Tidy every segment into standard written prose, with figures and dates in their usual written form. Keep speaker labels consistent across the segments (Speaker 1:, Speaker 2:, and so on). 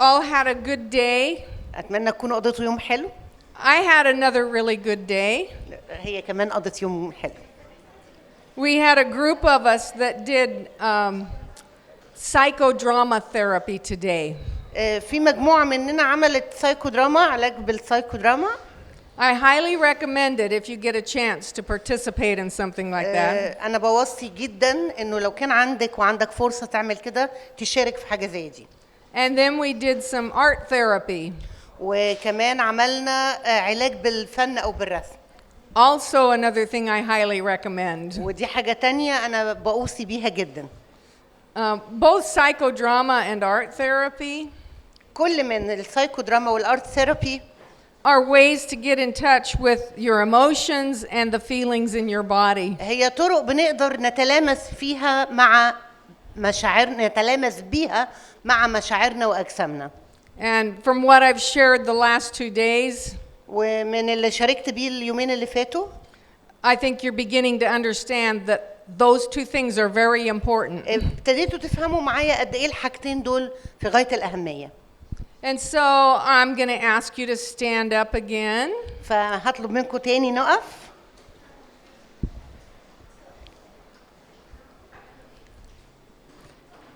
Speaker 1: all had a good day.
Speaker 2: اتمنى تكونوا قضيتوا يوم حلو.
Speaker 1: I had another really good day.
Speaker 2: هي كمان قضت يوم حلو.
Speaker 1: We had a group of us that did psychodrama therapy today.
Speaker 2: في مجموعة مننا عملت سايكودراما، علاج بالسايكودراما.
Speaker 1: I highly recommend it if you get a chance to participate in something like that.
Speaker 2: أنا بوصي جدا إنه لو كان عندك فرصة تعمل كده تشارك في حاجة زي دي.
Speaker 1: And then we did some art therapy.
Speaker 2: وكمان عملنا علاج بالفن أو بالرسم.
Speaker 1: Also another thing I highly recommend.
Speaker 2: ودي حاجة تانية أنا بوصي بيها جدا.
Speaker 1: Both psychodrama and art therapy
Speaker 2: كل من السايكودراما والارت ثيرابي
Speaker 1: are ways to get in touch with your emotions and the feelings in your body.
Speaker 2: هي طرق بنقدر نتلامس فيها مع مشاعرنا، نتلامس بيها مع مشاعرنا وأجسامنا.
Speaker 1: And from what I've shared the last 2 days,
Speaker 2: ومن اللي شاركت بيه اليومين اللي فاتوا
Speaker 1: I think you're beginning to understand that those two things are very important.
Speaker 2: ابتديتوا تفهموا معايا قد ايه الحاجتين دول في غاية الأهمية.
Speaker 1: And so I'm going to ask you to stand up again.
Speaker 2: فهطلب منكم تاني نقف.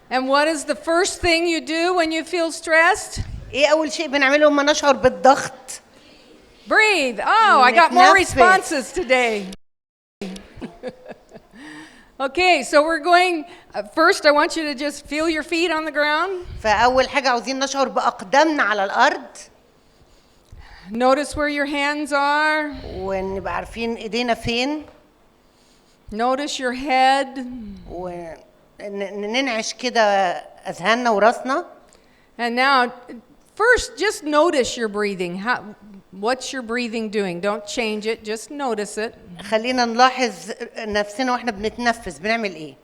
Speaker 1: And what is the first thing you do when you feel stressed?
Speaker 2: ايه أول شيء بنعمله لما نشعر بالضغط؟
Speaker 1: Breathe. Oh, I got more responses today. Okay, so we're going, first I want you to just feel your feet on the ground.
Speaker 2: فأول حاجة عاوزين نشعر بأقدامنا على الأرض.
Speaker 1: Notice where your hands are.
Speaker 2: ونبقى عارفين إيدينا فين.
Speaker 1: Notice your head.
Speaker 2: وننعش كده أذهاننا وراسنا.
Speaker 1: And now, first just notice your breathing. What's your breathing doing? Don't change it, just notice it.
Speaker 2: خلينا نلاحظ نفسنا واحنا بنتنفس بنعمل ايه.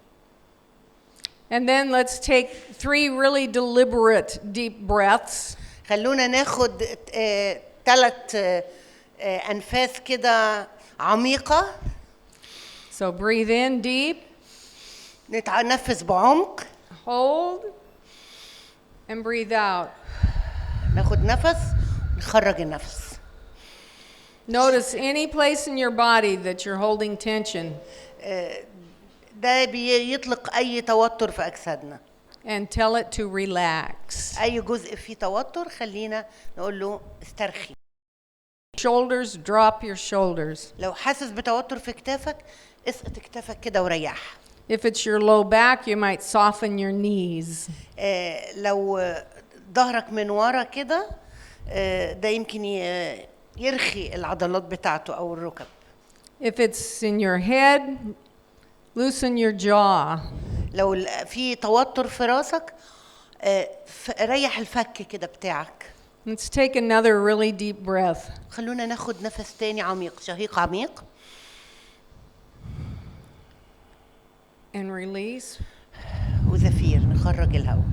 Speaker 1: And then let's take 3 really deliberate deep breaths.
Speaker 2: خلونا ناخد 3 أنفاس كده عميقة.
Speaker 1: So breathe in deep.
Speaker 2: نتنفس بعمق.
Speaker 1: Hold. And breathe out.
Speaker 2: ناخد نفس نخرج النفس.
Speaker 1: Notice any place in your body that you're holding tension.
Speaker 2: ده بيطلق أي توتر في أجسادنا.
Speaker 1: And tell it to relax.
Speaker 2: أي جزء فيه توتر خلينا نقول له استرخي.
Speaker 1: Shoulders, drop your shoulders.
Speaker 2: لو حاسس بتوتر في كتافك اسقط كتافك كده وريح.
Speaker 1: If it's your low back, you might soften your knees.
Speaker 2: لو ظهرك من ورا كده ده يمكن يرخي العضلات بتاعته أو الركب.
Speaker 1: If it's in your head, loosen your jaw.
Speaker 2: لو في توتر في راسك ريح الفك كده بتاعك.
Speaker 1: Let's take another really deep breath.
Speaker 2: خلونا ناخد نفس تاني عميق، شهيق عميق.
Speaker 1: And release.
Speaker 2: وزفير نخرج الهواء.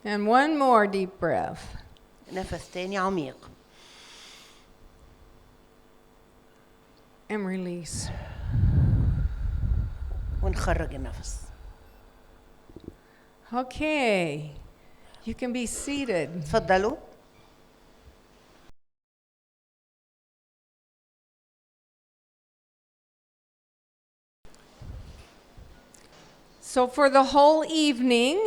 Speaker 1: And one more deep breath.
Speaker 2: نفس تاني عميق.
Speaker 1: And release.
Speaker 2: ونخرج النفس.
Speaker 1: Okay. You can be seated.
Speaker 2: تفضلوا.
Speaker 1: So for the whole evening,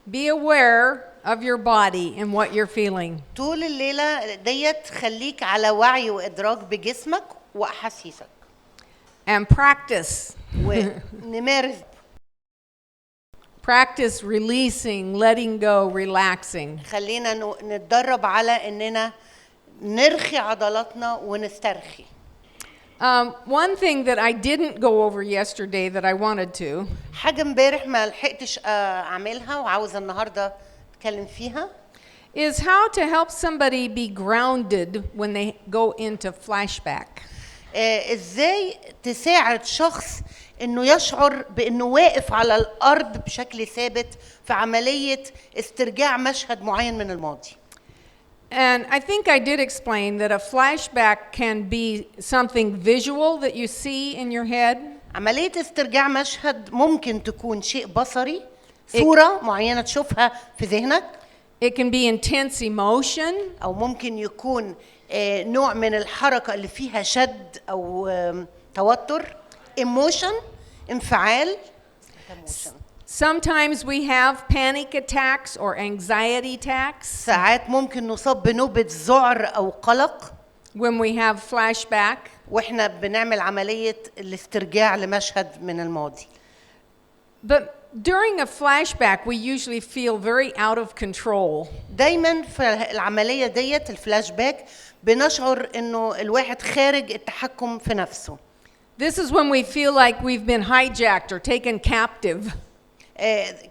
Speaker 1: be aware of your body and what you're feeling.
Speaker 2: طول الليلة ديت خليك على وعي وإدراك بجسمك وأحاسيسك.
Speaker 1: And practice.
Speaker 2: ونمارس.
Speaker 1: Practice releasing, letting go, relaxing.
Speaker 2: خلينا نتدرب على إننا نرخي عضلاتنا ونسترخي.
Speaker 1: One thing that I didn't go over yesterday that I wanted to.
Speaker 2: حاجة امبارح ما لحقتش أعملها وعاوزة النهاردة أتكلم فيها.
Speaker 1: Is how to help somebody be grounded when they go into flashback.
Speaker 2: إزاي تساعد شخص إنه يشعر بإنه واقف على الأرض بشكل ثابت في عملية استرجاع مشهد معين من الماضي.
Speaker 1: And I think I did explain that a flashback can be something visual that you see in your head.
Speaker 2: عملية استرجاع مشهد ممكن تكون شيء بصري صورة معينة تشوفها في ذهنك،
Speaker 1: It can be intense emotion.
Speaker 2: أو ممكن يكون نوع من الحركة اللي فيها شد أو توتر. emotion انفعال.
Speaker 1: Sometimes we have panic attacks or anxiety attacks
Speaker 2: ساعات ممكن نصاب بنوبة ذعر أو قلق
Speaker 1: when we have flashback.
Speaker 2: وإحنا بنعمل عملية الاسترجاع لمشهد من الماضي.
Speaker 1: But during a flashback, we usually feel very out of control.
Speaker 2: دايما في العملية ديت الفلاش باك بنشعر إنه الواحد خارج التحكم في نفسه.
Speaker 1: This is when we feel like we've been hijacked or taken captive.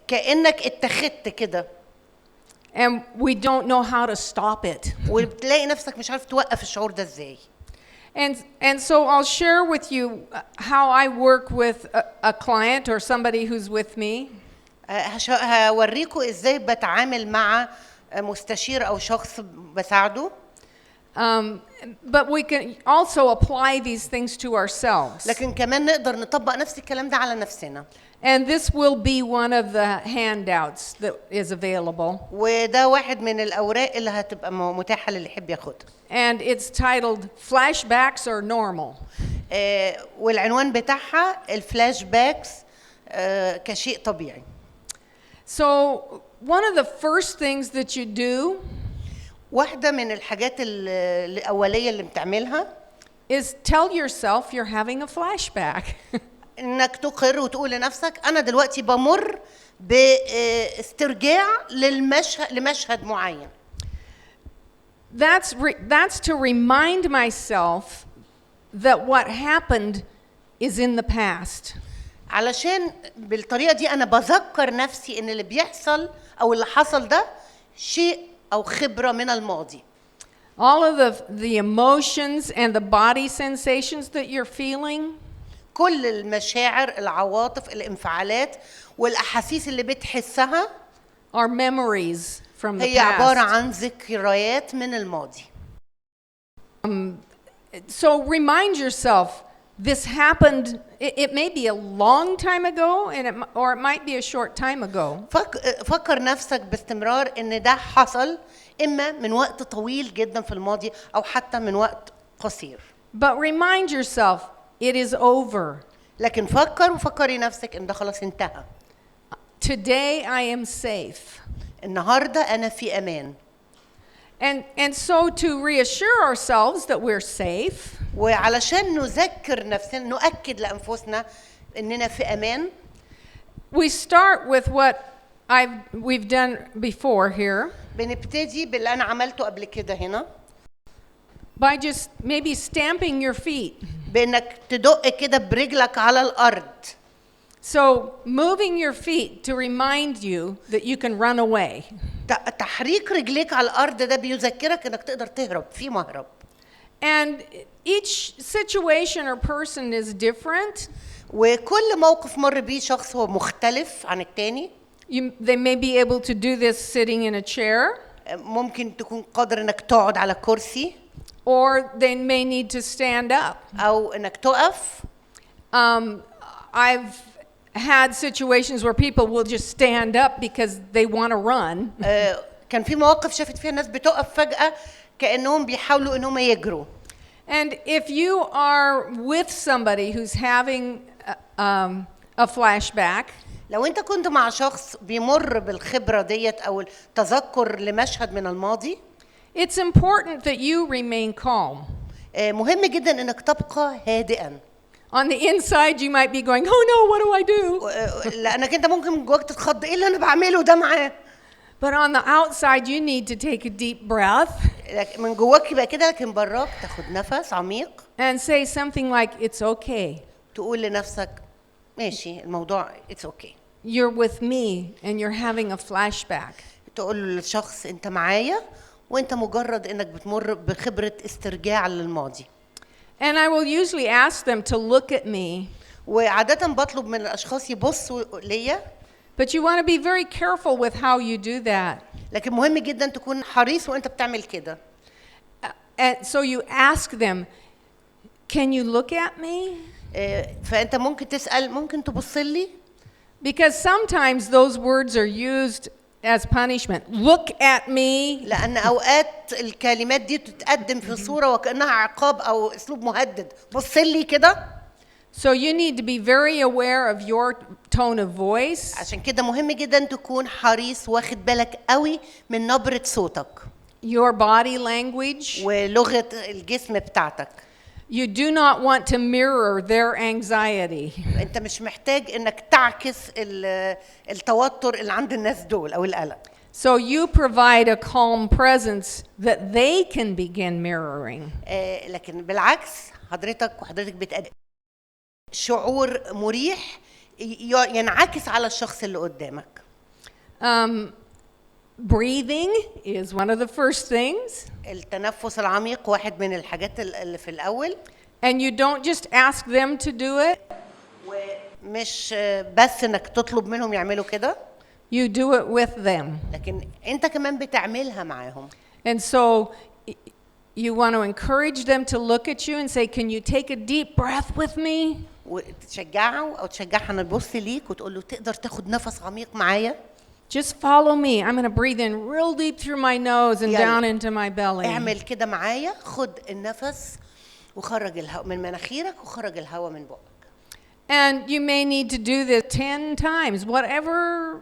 Speaker 2: كأنك اتخذت كده.
Speaker 1: And we don't know how to stop it.
Speaker 2: وبتلاقي نفسك مش عارف توقف الشعور ده ازاي.
Speaker 1: And so I'll share with you how I work with a client or somebody who's with me.
Speaker 2: هوريكم ازاي بتعامل مع مستشير او شخص بساعده.
Speaker 1: But we can also apply these things to ourselves.
Speaker 2: لكن كمان نقدر نطبق نفس الكلام ده على نفسنا.
Speaker 1: And this will be one of the handouts that is available.
Speaker 2: وده واحد من الأوراق اللي هتبقى متاحة للي يحب ياخدها.
Speaker 1: And it's titled Flashbacks Are Normal.
Speaker 2: والعنوان بتاعها الفلاش باكس كشيء طبيعي.
Speaker 1: So one of the first things that you do
Speaker 2: واحدة من الحاجات الأولية اللي بتعملها
Speaker 1: is tell yourself you're having a flashback.
Speaker 2: انك تقر وتقول لنفسك انا دلوقتي بمر باسترجاع لمشهد معين.
Speaker 1: That's to remind myself that what happened is in the past.
Speaker 2: علشان بالطريقة دي انا بذكر نفسي ان اللي بيحصل او اللي حصل ده شيء او خبرة من الماضي.
Speaker 1: All of the emotions and the body sensations that you're feeling
Speaker 2: كل المشاعر العواطف الانفعالات والأحاسيس اللي بتحسها
Speaker 1: are memories from the
Speaker 2: هي عبارة
Speaker 1: past.
Speaker 2: عن ذكريات من الماضي.
Speaker 1: So remind yourself this happened. It may be a long time ago, or it might be a short time ago.
Speaker 2: فكر نفسك باستمرار إن ده حصل إما من وقت طويل جدا في الماضي أو حتى من وقت قصير.
Speaker 1: But remind yourself it is over.
Speaker 2: لكن فكري نفسك إن ده خلاص انتهى.
Speaker 1: Today I am safe.
Speaker 2: النهارده أنا في أمان.
Speaker 1: And so to reassure ourselves that we're safe.
Speaker 2: وعلشان نذكر نفسنا نؤكد لأنفسنا إننا في أمان.
Speaker 1: We start with what we've done before here.
Speaker 2: بنبتدي باللي أنا عملته قبل كده هنا.
Speaker 1: By just maybe stamping your feet.
Speaker 2: بإنك تدق كده برجلك على الأرض.
Speaker 1: So moving your feet to remind you that you can run away.
Speaker 2: تحريك رجليك على الأرض ده بيذكرك إنك تقدر تهرب في مهرب.
Speaker 1: And each situation or person is different.
Speaker 2: وكل موقف مر بيه شخص هو مختلف عن التاني.
Speaker 1: They may be able to do this sitting in a chair.
Speaker 2: ممكن تكون قادر إنك تقعد على كرسي.
Speaker 1: Or they may need to stand up.
Speaker 2: أو إنك تقف.
Speaker 1: I've had situations where people will just stand up because they want to run.
Speaker 2: كان في مواقف شافت فيها الناس بتقف فجأة كأنهم بيحاولوا إنهم يجروا.
Speaker 1: And if you are with somebody who's having a flashback,
Speaker 2: لو أنت كنت مع شخص بيمر بالخبرة ديت أو التذكر لمشهد من الماضي.
Speaker 1: it's important that you remain calm.
Speaker 2: مهم جدا إنك تبقى هادئا.
Speaker 1: On the inside you might be going, oh no, what do I do?
Speaker 2: لأنك أنت ممكن من جواك تتخض إيه اللي أنا بعمله ده معاه.
Speaker 1: But on the outside you need to take a deep breath.
Speaker 2: من جواك يبقى كده لكن براك تاخد نفس عميق.
Speaker 1: And say something like it's okay.
Speaker 2: تقول لنفسك ماشي الموضوع it's okay.
Speaker 1: You're with me and you're having a flashback.
Speaker 2: تقول للشخص أنت معايا وأنت مجرد إنك بتمر بخبرة استرجاع للماضي.
Speaker 1: And I will usually ask them to look at me.
Speaker 2: وعادة بطلب من الأشخاص يبصوا ليا.
Speaker 1: But you want to be very careful with how you do that.
Speaker 2: لكن مهم جدا تكون حريص وأنت بتعمل كده.
Speaker 1: And so you ask them, can you look at me?
Speaker 2: فأنت ممكن تسأل ممكن تبص لي؟
Speaker 1: Because sometimes those words are used as punishment. Look at me.
Speaker 2: لأن أوقات الكلمات دي تتقدم في صورة وكأنها عقاب أو أسلوب مهدد. بص لي كده.
Speaker 1: So you need to be very aware of your tone of voice.
Speaker 2: عشان كده مهم جدا تكون حريص واخد بالك قوي من نبرة صوتك.
Speaker 1: Your body language.
Speaker 2: ولغة الجسم بتاعتك.
Speaker 1: You do not want to mirror their anxiety.
Speaker 2: أنت مش محتاج إنك تعكس التوتر اللي عند الناس دول أو القلق.
Speaker 1: So you provide a calm presence that they can begin mirroring.
Speaker 2: لكن بالعكس حضرتك بتقدم شعور مريح ينعكس على الشخص اللي قدامك.
Speaker 1: Breathing is one of the first things.
Speaker 2: التنفس العميق واحد من الحاجات اللي في الأول.
Speaker 1: And you don't just ask them to do it.
Speaker 2: ومش بس إنك تطلب منهم يعملوا كده.
Speaker 1: You do it with them.
Speaker 2: لكن أنت كمان بتعملها معاهم.
Speaker 1: And so you want to encourage them to look at you and say, "Can you take a deep breath with me?"
Speaker 2: وتشجعه أو تشجعها إنه تبص ليك وتقول له تقدر تاخد نفس عميق معايا.
Speaker 1: Just follow me. I'm going to breathe in real deep through my nose and down into my belly.
Speaker 2: اعمل كده معايا. خد النفس وخرج الهواء من مناخيرك وخرج الهواء من بقك.
Speaker 1: And you may need to do this 10 times, whatever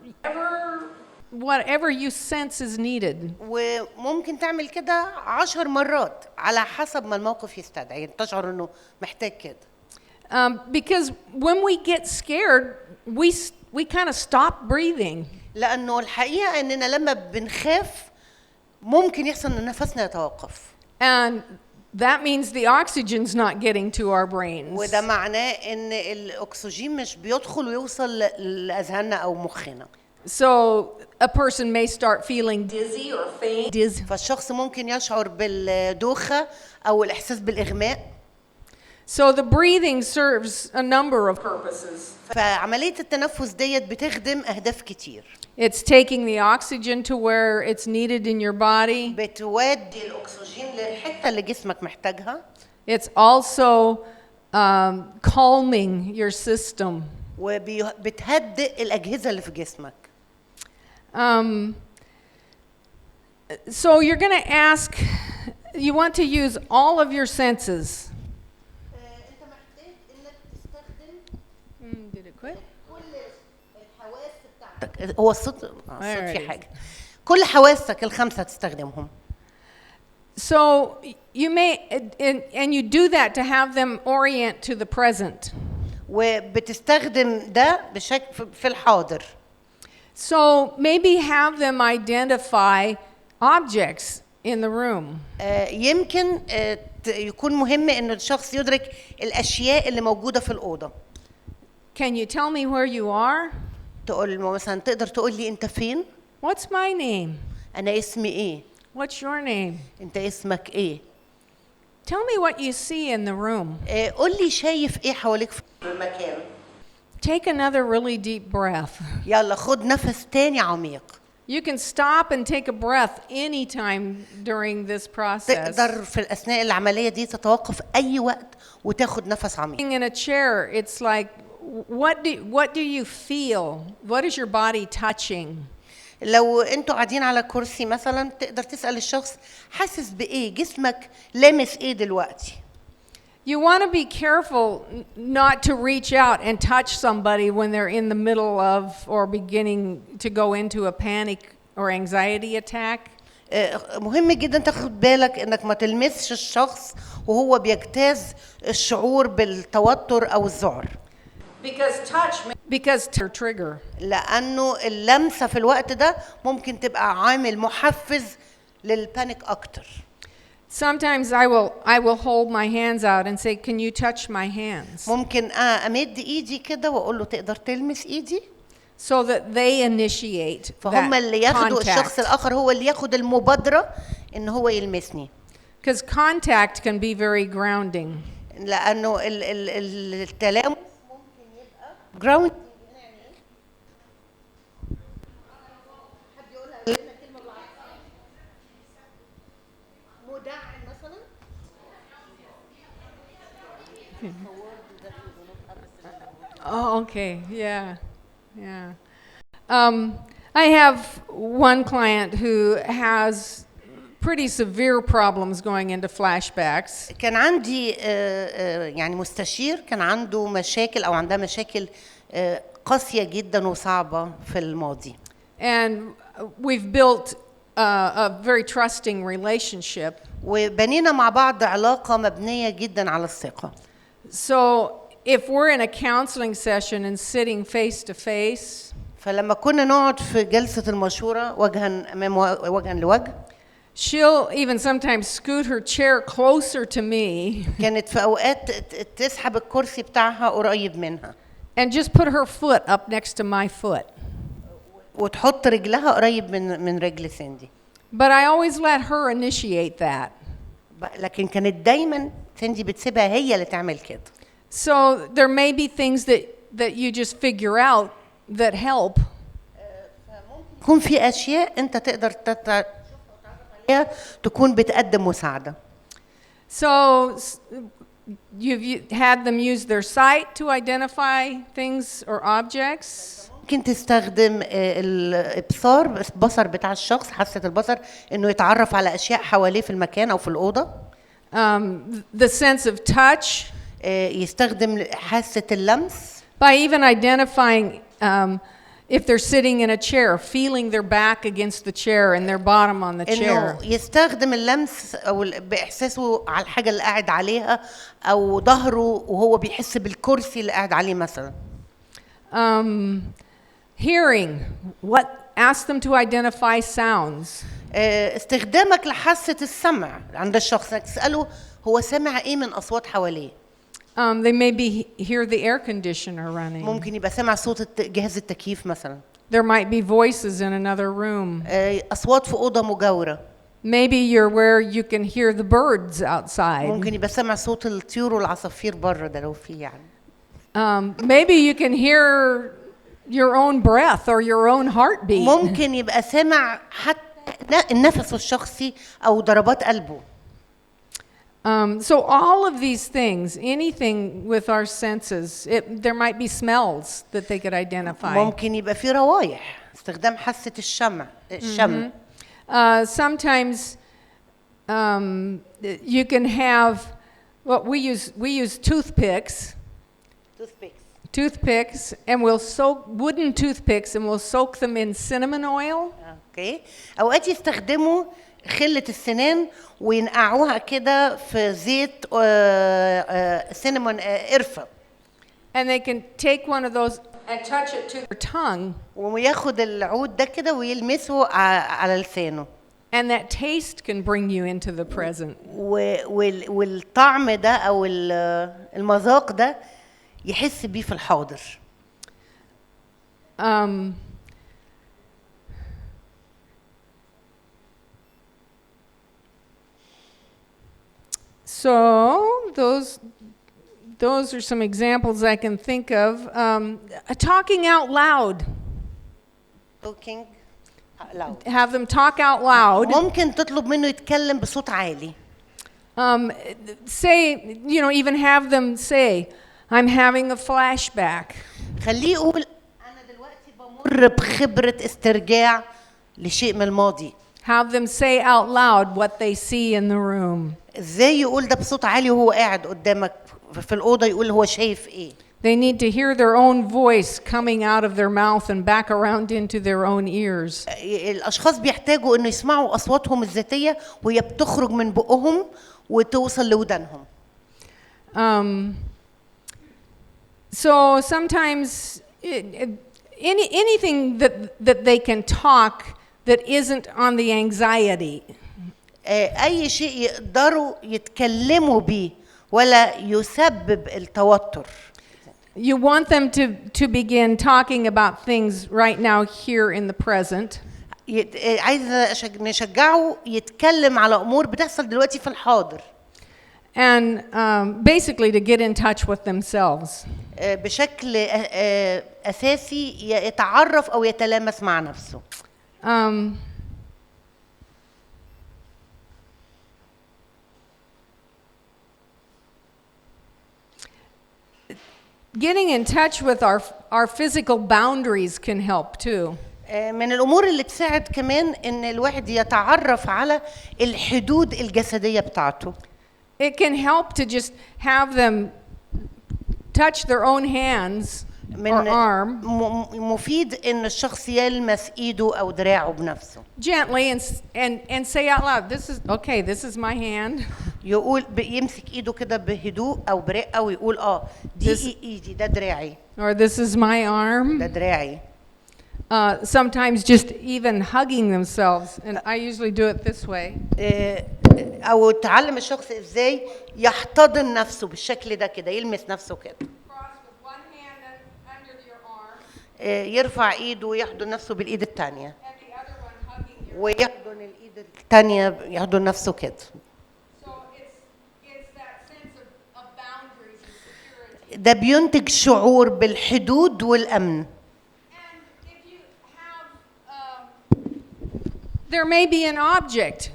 Speaker 1: you sense is needed.
Speaker 2: وممكن تعمل كده 10 مرات على حسب ما الموقف يستدعي. يعني تشعر إنه محتاج كده.
Speaker 1: Because when we get scared, we kind of stop breathing.
Speaker 2: لأنه الحقيقة إننا لما بنخاف ممكن يحصل إن نفسنا يتوقف.
Speaker 1: And that means the oxygen's not getting to our brains.
Speaker 2: وده معناه إن الأكسجين مش بيدخل ويوصل لأذهاننا أو مخنا.
Speaker 1: So a person may start feeling dizzy or faint.
Speaker 2: فالشخص ممكن يشعر بالدوخة أو الإحساس بالإغماء.
Speaker 1: So the breathing serves a number of purposes.
Speaker 2: فعملية التنفس ديت بتخدم أهداف كتير.
Speaker 1: It's taking the oxygen to where it's needed in your body.
Speaker 2: بتودي الأكسجين للحتة اللي جسمك محتاجها.
Speaker 1: It's also calming your system.
Speaker 2: وبتهدئ الأجهزة اللي في جسمك.
Speaker 1: So you're going to ask, you want to use all of your senses. Did it quit?
Speaker 2: هو الصوت في حاجة. كل حواسك الخمسة تستخدمهم.
Speaker 1: So you may and you do that to have them orient to the present.
Speaker 2: وبتستخدم ده بشكل في الحاضر.
Speaker 1: So maybe have them identify objects in the room.
Speaker 2: يمكن يكون مهم إنه الشخص يدرك الأشياء اللي موجودة في الأوضة.
Speaker 1: Can you tell me where you are?
Speaker 2: تقول مثلا تقدر تقول لي أنت فين؟
Speaker 1: What's my name?
Speaker 2: أنا اسمي إيه؟
Speaker 1: What's your name?
Speaker 2: أنت اسمك إيه؟
Speaker 1: Tell me what you see in the room.
Speaker 2: قول لي شايف إيه حواليك في المكان.
Speaker 1: Take another really deep breath.
Speaker 2: يلا خد نفس تاني عميق.
Speaker 1: You can stop and take a breath anytime during this process.
Speaker 2: تقدر في أثناء العملية دي تتوقف أي وقت وتاخد نفس عميق.
Speaker 1: In a chair, it's like, what do you feel? What is your body touching?
Speaker 2: لو انتوا قاعدين على كرسي مثلا تقدر تسأل الشخص حاسس بإيه؟ جسمك لامس إيه دلوقتي؟
Speaker 1: You want to be careful not to reach out and touch somebody when they're in the middle of or beginning to go into a panic or anxiety attack.
Speaker 2: مهم جدا تاخد بالك انك ما تلمسش الشخص وهو بيجتاز الشعور بالتوتر او الذعر.
Speaker 1: Because trigger.
Speaker 2: لأنه اللمسة في الوقت ده ممكن تبقى عامل محفز للبانيك أكتر.
Speaker 1: Sometimes I will hold my hands out and say, "Can you touch my hands?"
Speaker 2: ممكن أمد إيدي كده وأقول له تقدر تلمس إيدي.
Speaker 1: So that they initiate
Speaker 2: فهم اللي ياخدوا
Speaker 1: contact.
Speaker 2: الشخص الآخر هو اللي ياخد المبادرة إن هو يلمسني.
Speaker 1: Because contact can be very grounding.
Speaker 2: لأنه التلامس ممكن يبقى grounding.
Speaker 1: Oh, okay, yeah. Yeah. I have one client who has pretty severe problems going into flashbacks.
Speaker 2: كان عندي يعني مستشير كان عنده مشاكل أو عندها مشاكل قاسية جدا وصعبة في الماضي.
Speaker 1: And we've built a very trusting relationship.
Speaker 2: وبنينا مع بعض علاقة مبنية جدا على الثقة.
Speaker 1: So if we're in a counseling session and sitting face to face,
Speaker 2: فلما كنا نقعد في جلسة المشورة وجها لوجه
Speaker 1: she'll even sometimes scoot her chair closer to me
Speaker 2: كانت في أوقات تسحب الكرسي بتاعها قريب منها
Speaker 1: and just put her foot up next to my foot.
Speaker 2: وتحط رجلها قريب من رجل ساندي.
Speaker 1: But I always let her initiate that.
Speaker 2: لكن كانت دايما ساندي بتسيبها هي اللي تعمل كده.
Speaker 1: So there may be things that you just figure out that help.
Speaker 2: يكون في أشياء أنت تقدر عليها تكون بتقدم مساعدة.
Speaker 1: So you've had them use their sight to identify things or objects.
Speaker 2: ممكن تستخدم البصر بتاع الشخص حاسة البصر إنه يتعرف على أشياء حواليه في المكان أو في الأوضة.
Speaker 1: The sense of touch.
Speaker 2: يستخدم حاسة اللمس.
Speaker 1: By even identifying if they're sitting in a chair, feeling their back against the chair and their bottom on the chair.
Speaker 2: إنه يستخدم اللمس أو بإحساسه على الحاجة اللي قاعد عليها أو ظهره وهو بيحس بالكرسي اللي قاعد عليه مثلاً.
Speaker 1: Hearing, ask them to identify sounds.
Speaker 2: استخدامك لحاسة السمع عند الشخص تسأله هو سمع إيه من أصوات حواليه.
Speaker 1: They maybe hear the air conditioner running.
Speaker 2: ممكن يبقى سمع صوت جهاز التكييف مثلا.
Speaker 1: There might be voices in another room.
Speaker 2: أصوات في أوضة مجاورة.
Speaker 1: Maybe you're where you can hear the birds outside.
Speaker 2: ممكن يبقى سمع صوت الطيور والعصافير بره ده لو في يعني.
Speaker 1: Maybe you can hear your own breath or your own heartbeat.
Speaker 2: ممكن يبقى سمع حتى النفس الشخصي أو ضربات قلبه.
Speaker 1: So all of these things, anything with our senses, there might be smells that they could identify.
Speaker 2: ممكن يبقى في روايح استخدام حاسة الشم.
Speaker 1: Sometimes you can have what we use toothpicks, and we'll soak wooden toothpicks and we'll soak them in cinnamon oil.
Speaker 2: اوكي اوقات يستخدموا خلة السنان وينقعوها كده في زيت سينامون قرفة.
Speaker 1: And they can take one of those and touch it to their tongue.
Speaker 2: وياخد العود ده كده ويلمسه على لسانه.
Speaker 1: And that taste can bring you into the present.
Speaker 2: والطعم ده أو المذاق ده يحس بيه في الحاضر. So those are some examples I can think of. Talking out loud. Talking loud.
Speaker 1: Have them talk out loud.
Speaker 2: ممكن تطلب منه يتكلم بصوت عالي.
Speaker 1: Say, even have them say, I'm having a flashback.
Speaker 2: خليه يقول أنا دلوقتي بمر بخبرة استرجاع لشيء من الماضي.
Speaker 1: Have them say out loud what they see in the room.
Speaker 2: ازاي يقول ده بصوت عالي وهو قاعد قدامك في الأوضة يقول هو شايف إيه؟
Speaker 1: They need to hear their own voice coming out of their mouth and back around into their own ears.
Speaker 2: الأشخاص بيحتاجوا إنه يسمعوا أصواتهم الذاتية وهي بتخرج من بقهم وتوصل لودانهم.
Speaker 1: So sometimes anything that they can talk that isn't on the anxiety.
Speaker 2: أي شيء يقدروا يتكلموا بيه ولا يسبب التوتر.
Speaker 1: You want them to begin talking about things right now here in the present.
Speaker 2: عايزة نشجعه يتكلم على أمور بتحصل دلوقتي في الحاضر.
Speaker 1: And basically to get in touch with themselves.
Speaker 2: بشكل أساسي يتعرف أو يتلامس مع نفسه.
Speaker 1: getting in touch with our physical boundaries can help too.
Speaker 2: من الامور اللي تساعد كمان ان الواحد يتعرف على الحدود الجسديه بتاعته.
Speaker 1: It can help to just have them touch their own hands or arm
Speaker 2: مفيد ان الشخص يلمس ايده او دراعه بنفسه
Speaker 1: gently and say out loud, this is my hand.
Speaker 2: يقول يمسك ايده كده بهدوء او برقه ويقول دي ايدي، ده دراعي.
Speaker 1: Or this is my arm.
Speaker 2: ده دراعي.
Speaker 1: Sometimes just even hugging themselves, and I usually do it this way.
Speaker 2: او تعلم الشخص ازاي يحتضن نفسه بالشكل ده كده، يلمس نفسه كده. يرفع ايده ويحضن نفسه بالايد الثانيه. ويحضن الايد الثانيه يحضن نفسه كده. ده بينتج شعور بالحدود والامن.
Speaker 1: There may be an object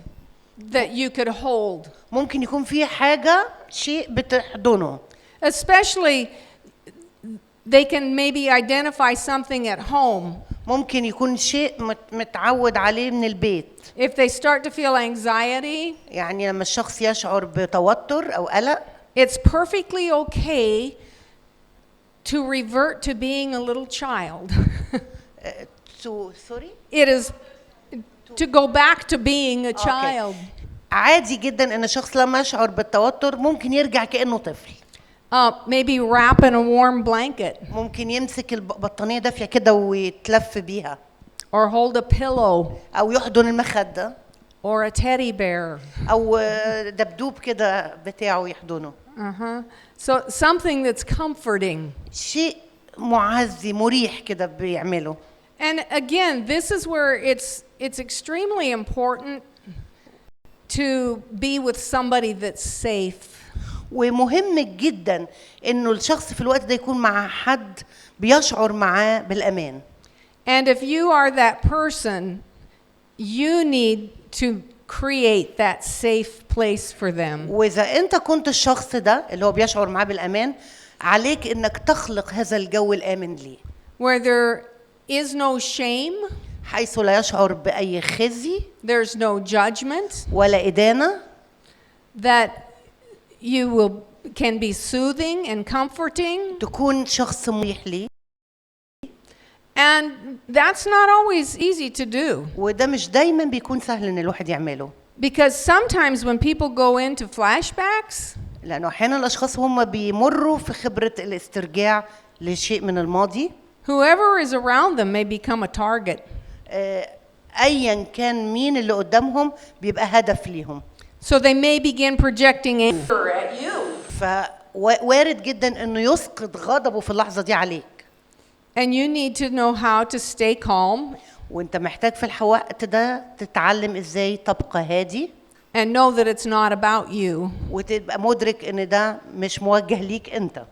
Speaker 1: that you could hold.
Speaker 2: ممكن يكون في حاجة شيء بتحضنه.
Speaker 1: Especially they can maybe identify something at home.
Speaker 2: ممكن يكون شيء متعود عليه من البيت.
Speaker 1: If they start to feel anxiety,
Speaker 2: يعني لما الشخص يشعر بتوتر أو قلق.
Speaker 1: It's perfectly okay to revert to being a little child. It is to go back to being a child.
Speaker 2: عادي جدا ان الشخص لما يشعر بالتوتر ممكن يرجع كأنه طفل.
Speaker 1: Maybe wrap in a warm blanket.
Speaker 2: ممكن يمسك البطانية دافية كده ويتلف بيها.
Speaker 1: Or hold a pillow.
Speaker 2: أو يحضن المخدة.
Speaker 1: Or a teddy bear.
Speaker 2: أو دبدوب كده بتاعه يحضنه.
Speaker 1: So something that's comforting.
Speaker 2: شيء معزي مريح كده بيعمله.
Speaker 1: And again, this is where it's extremely important to be with somebody that's safe.
Speaker 2: ومهم جدا انه الشخص في الوقت ده يكون مع حد بيشعر معاه بالامان.
Speaker 1: And if you are that person, you need to create that safe place for them.
Speaker 2: واذا انت كنت الشخص ده اللي هو بيشعر معاه بالامان، عليك انك تخلق هذا الجو الامن ليه.
Speaker 1: Where there is no shame.
Speaker 2: حيث لا يشعر بأي خزي.
Speaker 1: There's no judgment.
Speaker 2: ولا إدانة.
Speaker 1: That you can be soothing and comforting.
Speaker 2: تكون شخص مريح لي.
Speaker 1: And that's not always easy to do.
Speaker 2: وده مش دايما بيكون سهل إن الواحد يعمله.
Speaker 1: Because sometimes when people go into flashbacks.
Speaker 2: لأنه أحيانا الأشخاص هم بيمروا في خبرة الاسترجاع لشيء من الماضي.
Speaker 1: Whoever is around them may become a target.
Speaker 2: أيا كان مين اللي قدامهم بيبقى هدف ليهم.
Speaker 1: So they may begin projecting anger at you.
Speaker 2: فوارد جدا إنه يسقط غضبه في اللحظة دي عليك.
Speaker 1: And you need to know how to stay calm.
Speaker 2: وأنت محتاج في الوقت ده تتعلم إزاي تبقى هادي.
Speaker 1: And know that it's not about you.
Speaker 2: وتبقى مدرك إن ده مش موجه ليك أنت.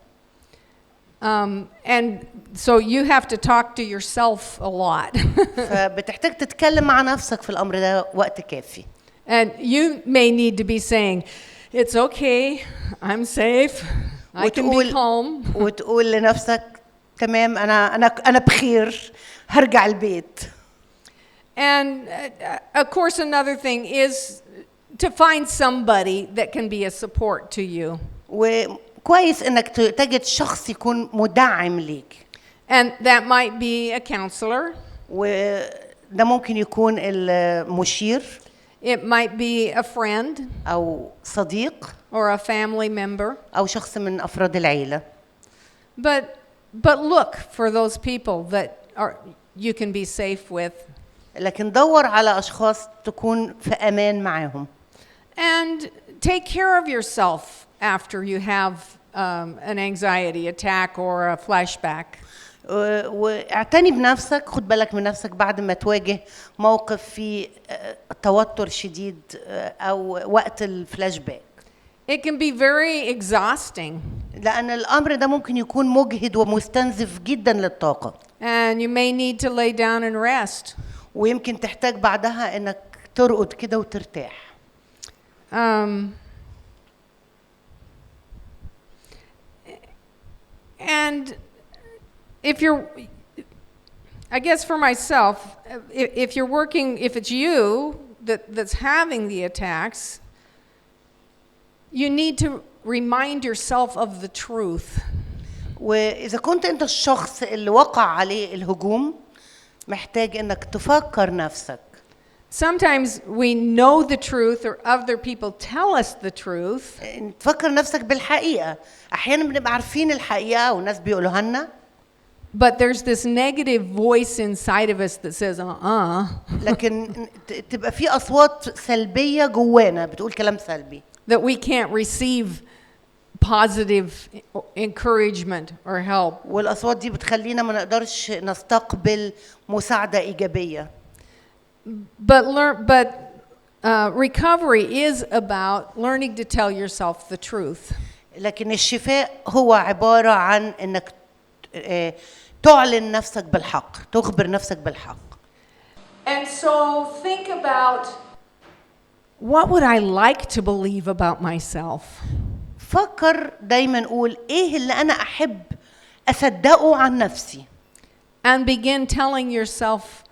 Speaker 1: And so you have to talk to yourself a lot.
Speaker 2: فبتحتاج تتكلم مع نفسك في الأمر ده وقت كافي.
Speaker 1: And you may need to be saying, it's okay, I'm safe, I can be calm.
Speaker 2: وتقول لنفسك تمام أنا بخير هرجع البيت.
Speaker 1: And of course another thing is to find somebody that can be a support to you.
Speaker 2: كويس انك تجد شخص يكون مدعم ليك.
Speaker 1: And that might be a counselor.
Speaker 2: وده ممكن يكون المشير.
Speaker 1: It might be a friend.
Speaker 2: أو صديق.
Speaker 1: Or a family member.
Speaker 2: أو شخص من أفراد العيلة.
Speaker 1: But look for those people that you can be safe with.
Speaker 2: لكن دور على أشخاص تكون في أمان معهم.
Speaker 1: And take care of yourself after you have an anxiety attack or a flashback.
Speaker 2: واعتني بنفسك، خد بالك من نفسك بعد ما تواجه موقف فيه توتر شديد أو وقت الفلاش باك.
Speaker 1: It can be very exhausting.
Speaker 2: لأن الأمر ده ممكن يكون مجهد ومستنزف جدا للطاقة.
Speaker 1: And you may need to lay down and rest.
Speaker 2: ويمكن تحتاج بعدها إنك ترقد كده وترتاح.
Speaker 1: And if you're, I guess for myself, if you're working, if it's you that's having the attacks, you need to remind yourself of the truth.
Speaker 2: وإذا كنت أنت الشخص اللي وقع عليه الهجوم محتاج إنك تفكر نفسك.
Speaker 1: Sometimes we know the truth or other people tell us the truth.
Speaker 2: تفكر نفسك بالحقيقة. أحيانا بنبقى عارفين الحقيقة والناس بيقولوها لنا.
Speaker 1: But there's this negative voice inside of us that says,
Speaker 2: لكن تبقى في أصوات سلبية جوانا بتقول كلام سلبي.
Speaker 1: That we can't receive positive encouragement or help.
Speaker 2: والأصوات دي بتخلينا ما نقدرش نستقبل مساعدة إيجابية.
Speaker 1: But recovery is about learning to tell yourself the truth.
Speaker 2: لكن الشفاء هو عبارة عن إنك تعلن نفسك بالحق، تخبر نفسك بالحق.
Speaker 1: And so think about, what would I like to believe about myself?
Speaker 2: فكر دايما قول إيه اللي أنا أحب أصدقه عن نفسي.
Speaker 1: And begin telling yourself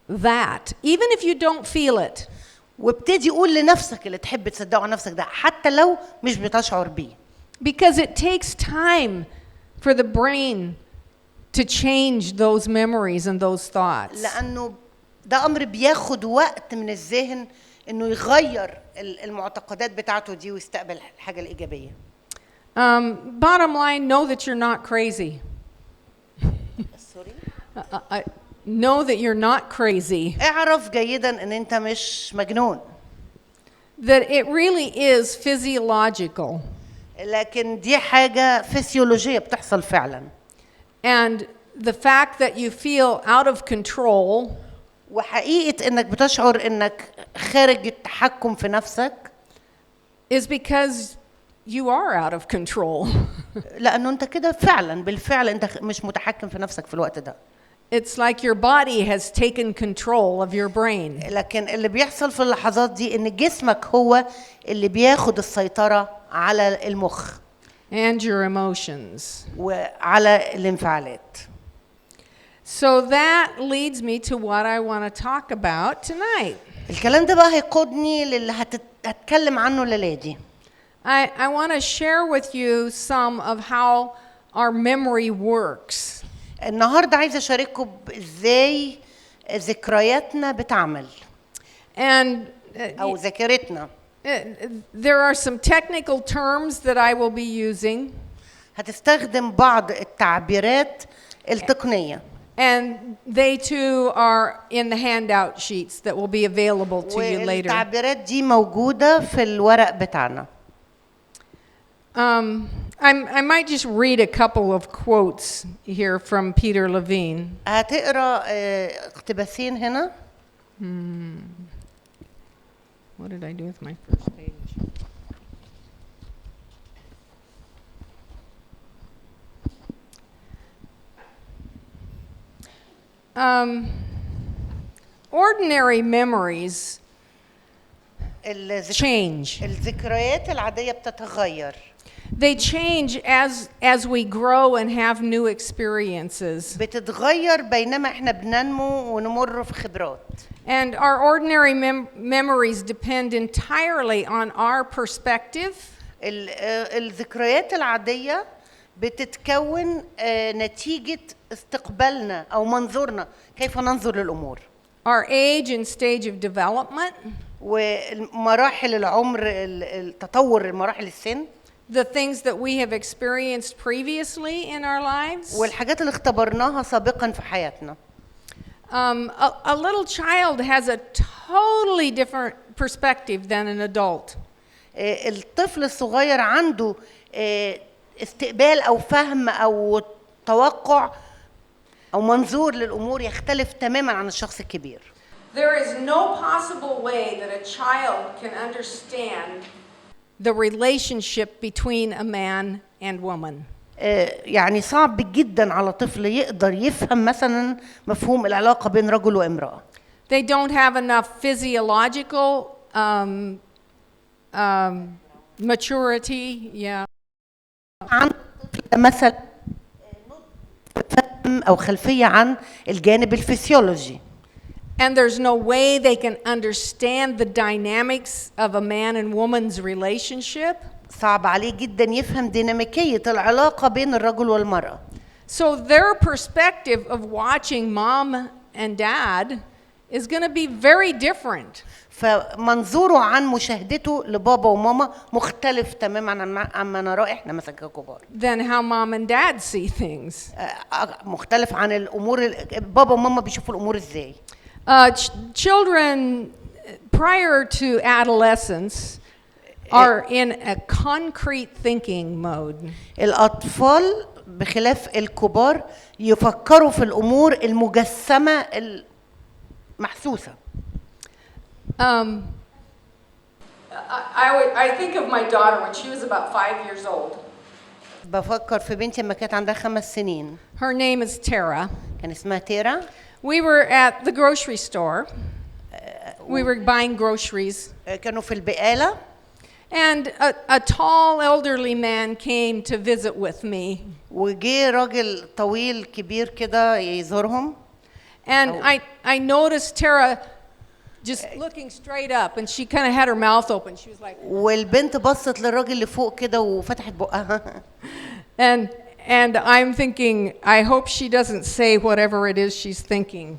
Speaker 1: that, even if you don't feel it.
Speaker 2: وابتدي قول لنفسك اللي تحب تصدقه عن نفسك ده حتى لو مش بتشعر بيه.
Speaker 1: Because it takes time for the brain to change those memories and those thoughts.
Speaker 2: لأنه ده أمر بياخد وقت من الذهن إنه يغير المعتقدات بتاعته دي ويستقبل الحاجة الإيجابية.
Speaker 1: Bottom line, know that you're not crazy. Know that you're not crazy.
Speaker 2: اعرف جيدا إن أنت مش مجنون.
Speaker 1: That it really is physiological.
Speaker 2: لكن دي حاجة فسيولوجية بتحصل فعلا.
Speaker 1: And the fact that you feel out of control
Speaker 2: وحقيقة إنك بتشعر إنك خارج التحكم في نفسك
Speaker 1: is because you are out of control.
Speaker 2: لأنه أنت كده فعلا بالفعل أنت مش متحكم في نفسك في الوقت ده.
Speaker 1: It's like your body has taken control of your brain.
Speaker 2: لكن اللي بيحصل في اللحظات دي إن جسمك هو اللي بياخد السيطرة على المخ.
Speaker 1: And your emotions.
Speaker 2: وعلى الانفعالات.
Speaker 1: So that leads me to what I want to talk about tonight.
Speaker 2: الكلام ده بقى هيقودني للي هتكلم عنه الليلة دي.
Speaker 1: I want to share with you some of how our memory works.
Speaker 2: النهارده عايزة أشارككم إزاي ذكرياتنا بتعمل.
Speaker 1: And
Speaker 2: أو ذاكرتنا.
Speaker 1: there are some technical terms that I will be using.
Speaker 2: هتستخدم بعض التعبيرات التقنية.
Speaker 1: And they too are in the handout sheets that will be available to you later.
Speaker 2: والتعبيرات دي موجودة في الورق بتاعنا.
Speaker 1: I might just read a couple of quotes here from Peter Levine.
Speaker 2: هتقرا اقتباسين هنا.
Speaker 1: What did I do with my first page? Ordinary memories change.
Speaker 2: الذكريات العادية بتتغير.
Speaker 1: They change as we grow and have new experiences.
Speaker 2: بتتغير بينما احنا بننمو ونمر في خبرات.
Speaker 1: And our ordinary memories depend entirely on our perspective.
Speaker 2: الذكريات العادية بتتكون نتيجة استقبالنا أو منظورنا كيف ننظر للأمور.
Speaker 1: Our age and stage of development.
Speaker 2: ومراحل العمر التطور مراحل السن.
Speaker 1: The things that we have experienced previously in our lives.
Speaker 2: والحاجات اللي اختبرناها سابقا في حياتنا.
Speaker 1: A little child has a totally different perspective than an adult.
Speaker 2: الطفل الصغير عنده استقبال أو فهم أو توقع أو منظور للأمور يختلف تماما عن الشخص الكبير.
Speaker 1: There is no possible way that a child can understand the relationship between a man and woman.
Speaker 2: يعني صعب جدا على طفل يقدر يفهم مثلا مفهوم العلاقة بين رجل وامرأة.
Speaker 1: They don't have enough physiological maturity. Yeah.
Speaker 2: عن مثلا علم أو خلفية عن الجانب الفسيولوجي.
Speaker 1: And there's no way they can understand the dynamics of a man and woman's relationship.
Speaker 2: صعب عليه جدا يفهم ديناميكية العلاقة بين الرجل والمرأة.
Speaker 1: So their perspective of watching mom and dad is going to be very different.
Speaker 2: فمنظوره عن مشاهدته لبابا وماما مختلف تماما عما نراه احنا مثلا ككبار.
Speaker 1: Than how mom and dad see things.
Speaker 2: مختلف عن الامور بابا وماما بيشوفوا الامور ازاي.
Speaker 1: Children prior to adolescence are in a concrete thinking mode.
Speaker 2: الأطفال بخلاف الكبار يفكروا في الأمور المجسمة المحسوسة.
Speaker 1: I think of my daughter when she was about 5 years old.
Speaker 2: بفكر في بنتي لما كانت عندها 5 سنين.
Speaker 1: Her name is Tara.
Speaker 2: كان اسمها تيرا.
Speaker 1: We were at the grocery store. We were buying groceries.
Speaker 2: كانوا في البقالة.
Speaker 1: And a tall elderly man came to visit with me.
Speaker 2: وجي راجل طويل كبير كده يزورهم.
Speaker 1: And I noticed Tara just looking straight up, and she kind of had her mouth open. She was like.
Speaker 2: والبنت بصت للراجل اللي فوق كده وفتحت بقها.
Speaker 1: And I'm thinking, I hope she doesn't say whatever it is she's thinking.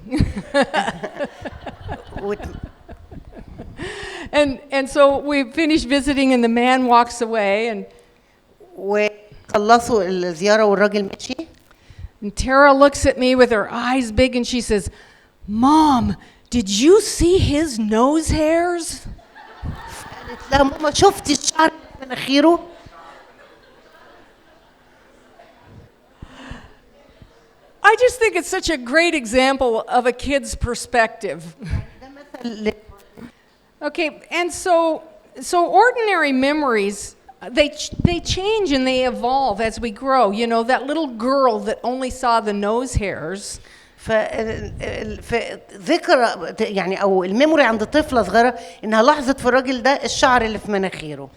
Speaker 1: And so we finished visiting, and the man walks away, and
Speaker 2: وخلصوا الزيارة والراجل مشي.
Speaker 1: And Tara looks at me with her eyes big, and she says, "Mom, did you see his nose hairs?"
Speaker 2: قالت لها ماما شفتي الشعر في مناخيره؟
Speaker 1: I just think it's such a great example of a kid's perspective. Okay, and so ordinary memories, they change and they evolve as we grow. You know, that little girl that only saw the nose hairs.
Speaker 2: ذكرى يعني او الميموري عند طفله صغيره انها لاحظت في الراجل ده الشعر اللي في مناخيره.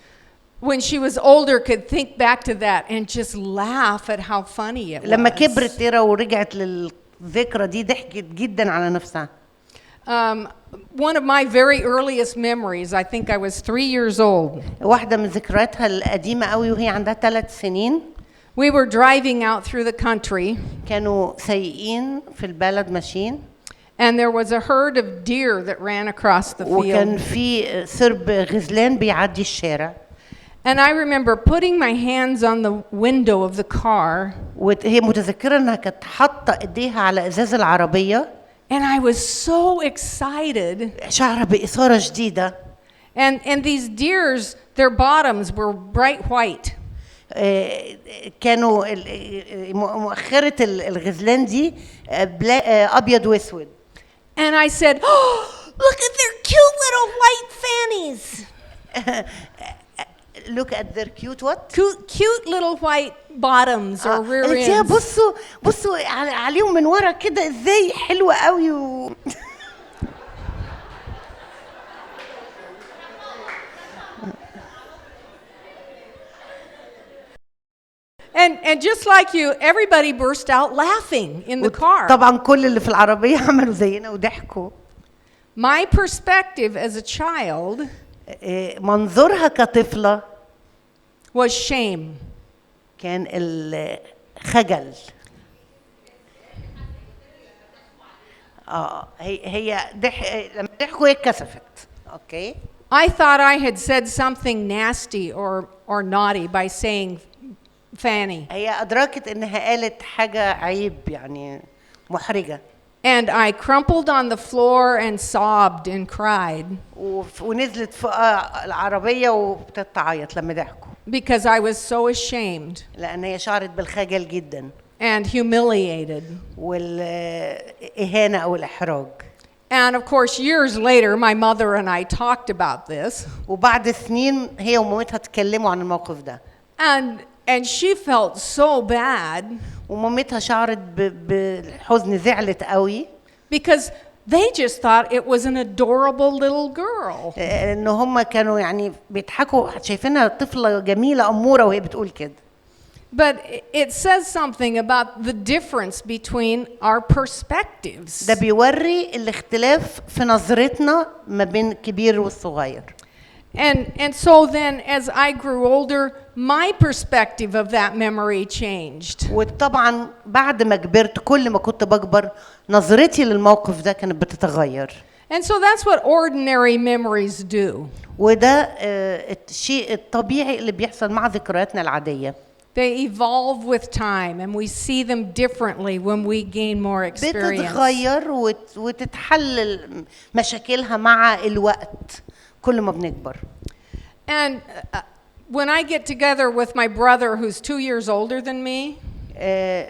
Speaker 1: When she was older, could think back to that and just laugh at how funny it was.
Speaker 2: لما كبرت تيرا ورجعت للذكرى دي ضحكت جدا على نفسها.
Speaker 1: One of my very earliest memories, I think I was 3 years old.
Speaker 2: واحدة من ذكرياتها القديمة قوي وهي عندها 3 سنين.
Speaker 1: We were driving out through the country.
Speaker 2: كانوا سايقين في البلد ماشيين.
Speaker 1: And there was a herd of deer that ran across the field.
Speaker 2: وكان في سرب غزلان بيعدي الشارع.
Speaker 1: And I remember putting my hands on the window of the car.
Speaker 2: وهي متذكرة انها كانت حاطة ايديها على ازاز العربية.
Speaker 1: And I was so excited.
Speaker 2: شعرة بإثارة شديدة.
Speaker 1: And these deers, their bottoms were bright white.
Speaker 2: كانوا مؤخرة الغزلان دي أبيض وأسود.
Speaker 1: And I said, "Oh, look at their cute little white fannies."
Speaker 2: Look at their cute what?
Speaker 1: Cute little white bottoms or rear ends.
Speaker 2: بصوا عليهم من ورا كده ازاي حلوة قوي
Speaker 1: And just like you, everybody burst out laughing in the car.
Speaker 2: طبعا كل اللي في العربية عملوا زينا وضحكوا.
Speaker 1: My perspective as a child
Speaker 2: منظورها كطفلة
Speaker 1: was shame.
Speaker 2: كان الخجل. هي لما ضحكوا هي اتكسفت. اوكي.
Speaker 1: I thought I had said something nasty or naughty by saying Fanny.
Speaker 2: هي أدركت إنها قالت حاجة عيب يعني محرجة.
Speaker 1: And I crumpled on the floor and sobbed and cried.
Speaker 2: ونزلت فوق العربية وبتعيط لما ضحكوا.
Speaker 1: Because I was so ashamed.
Speaker 2: لأن هي شعرت بالخجل جدا.
Speaker 1: And humiliated.
Speaker 2: والإهانة أو الإحراج.
Speaker 1: And of course, years later, my mother and I talked about this.
Speaker 2: وبعد سنين هي ومامتها تكلموا عن الموقف ده.
Speaker 1: And she felt so bad.
Speaker 2: ومامتها شعرت بالحزن زعلت قوي.
Speaker 1: Because they just thought it was an adorable little girl.
Speaker 2: إن هم كانوا يعني بيضحكوا شايفينها طفلة جميلة أمورة وهي بتقول كده.
Speaker 1: But it says something about the difference between our perspectives.
Speaker 2: ده بيوري الاختلاف في نظرتنا ما بين الكبير والصغير.
Speaker 1: And so then as I grew older, my perspective of that memory changed.
Speaker 2: وطبعا بعد ما كبرت كل ما كنت بكبر نظرتي للموقف ده كانت بتتغير.
Speaker 1: And so that's what ordinary memories do.
Speaker 2: وده الشيء الطبيعي اللي بيحصل مع ذكرياتنا العادية.
Speaker 1: They evolve with time and we see them differently when we gain more experience.
Speaker 2: بتتغير وتتحلل مشاكلها مع الوقت كل ما بنكبر.
Speaker 1: And when I get together with my brother who's 2 years older than me,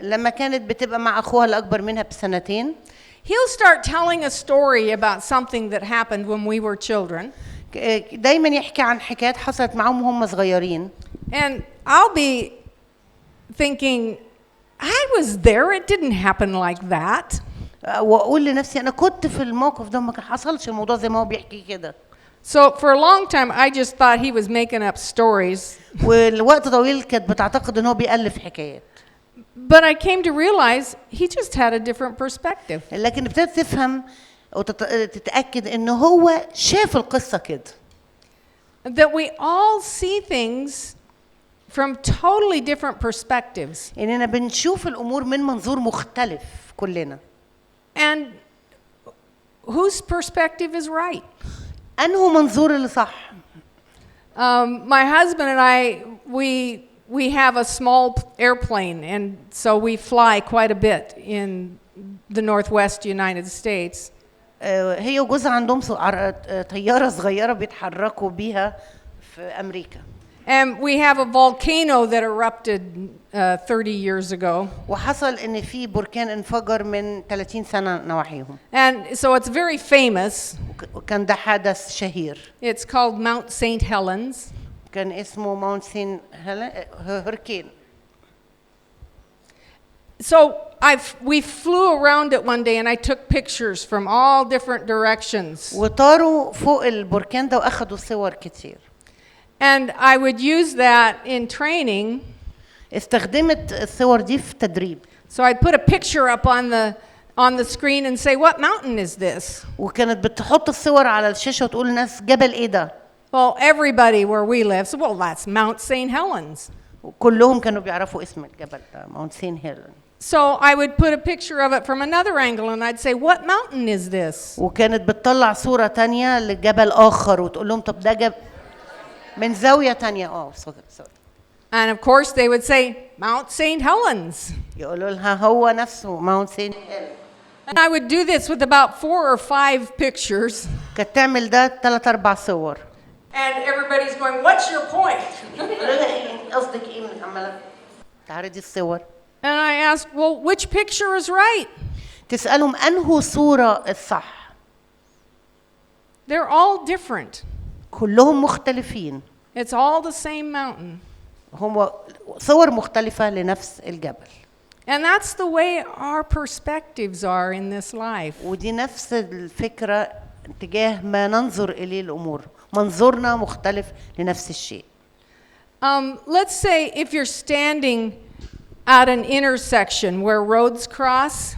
Speaker 2: لما كانت بتبقى مع أخوها الأكبر منها بسنتين,
Speaker 1: he'll start telling a story about something that happened when we were children.
Speaker 2: دايما يحكي عن حكايات حصلت معهم وهم صغيرين.
Speaker 1: And I'll be thinking, I was there, it didn't happen like that.
Speaker 2: وأقول لنفسي أنا كنت في الموقف ده ما حصلش الموضوع زي ما هو بيحكي كده.
Speaker 1: So for a long time I just thought he was making up stories.
Speaker 2: والوقت طويل كانت بتعتقد إن هو بيألف حكايات.
Speaker 1: But I came to realize he just had a different perspective.
Speaker 2: لكن ابتدت تفهم وتتأكد إن هو شاف القصة كده.
Speaker 1: That we all see things from totally different perspectives.
Speaker 2: إننا بنشوف الأمور من منظور مختلف كلنا.
Speaker 1: And whose perspective is right?
Speaker 2: أنه منظور اللي صح.
Speaker 1: My husband and I, we have a small airplane, and so we fly quite a bit in the Northwest United States.
Speaker 2: هي وجوزها عندهم طيارة صغيرة بيتحركوا بيها في أمريكا.
Speaker 1: And we have a volcano that erupted 30 years ago.
Speaker 2: وحصل إن في بركان انفجر من 30 سنة نواحيهم.
Speaker 1: And so it's very famous.
Speaker 2: وكان ده حدث شهير.
Speaker 1: It's called Mount St. Helens.
Speaker 2: كان اسمه ماونت سين هركين.
Speaker 1: So we flew around it one day and I took pictures from all different directions.
Speaker 2: وطاروا فوق البركان ده وأخدوا صور كتير.
Speaker 1: And I would use that in training.
Speaker 2: استخدمت الصور دي في تدريب.
Speaker 1: So I'd put a picture up on the screen and say, what mountain is this?
Speaker 2: وكانت بتحط الصور على الشاشة وتقول للناس جبل إيه ده؟
Speaker 1: Well, everybody where we live said, well, that's Mount St. Helens.
Speaker 2: وكلهم كانوا بيعرفوا اسم الجبل ده ماونت سين هيلن.
Speaker 1: So I would put a picture of it from another angle and I'd say, what mountain is this?
Speaker 2: وكانت بتطلع صورة تانية لجبل آخر وتقول لهم طب ده جبل من زاوية تانية. sorry.
Speaker 1: And of course they would say, Mount St. Helens.
Speaker 2: يقولوا لها هو نفسه ماونت سين هيلن.
Speaker 1: And I would do this with about 4 or 5 pictures.
Speaker 2: كانت تعمل ده 3-4 صور.
Speaker 1: And everybody's going, what's your point?
Speaker 2: يقولوا لها إيه قصدك إيه من عمالة تعرضي الصور.
Speaker 1: And I asked, well, which picture is right?
Speaker 2: تسألهم أنه صورة الصح.
Speaker 1: They're all different.
Speaker 2: كلهم مختلفين.
Speaker 1: It's all the same mountain.
Speaker 2: هم صور مختلفة لنفس الجبل.
Speaker 1: And that's the way our perspectives are in this life.
Speaker 2: ودي نفس الفكرة تجاه ما ننظر إليه الأمور. منظورنا مختلف لنفس الشيء.
Speaker 1: Let's say if you're standing at an intersection where roads cross.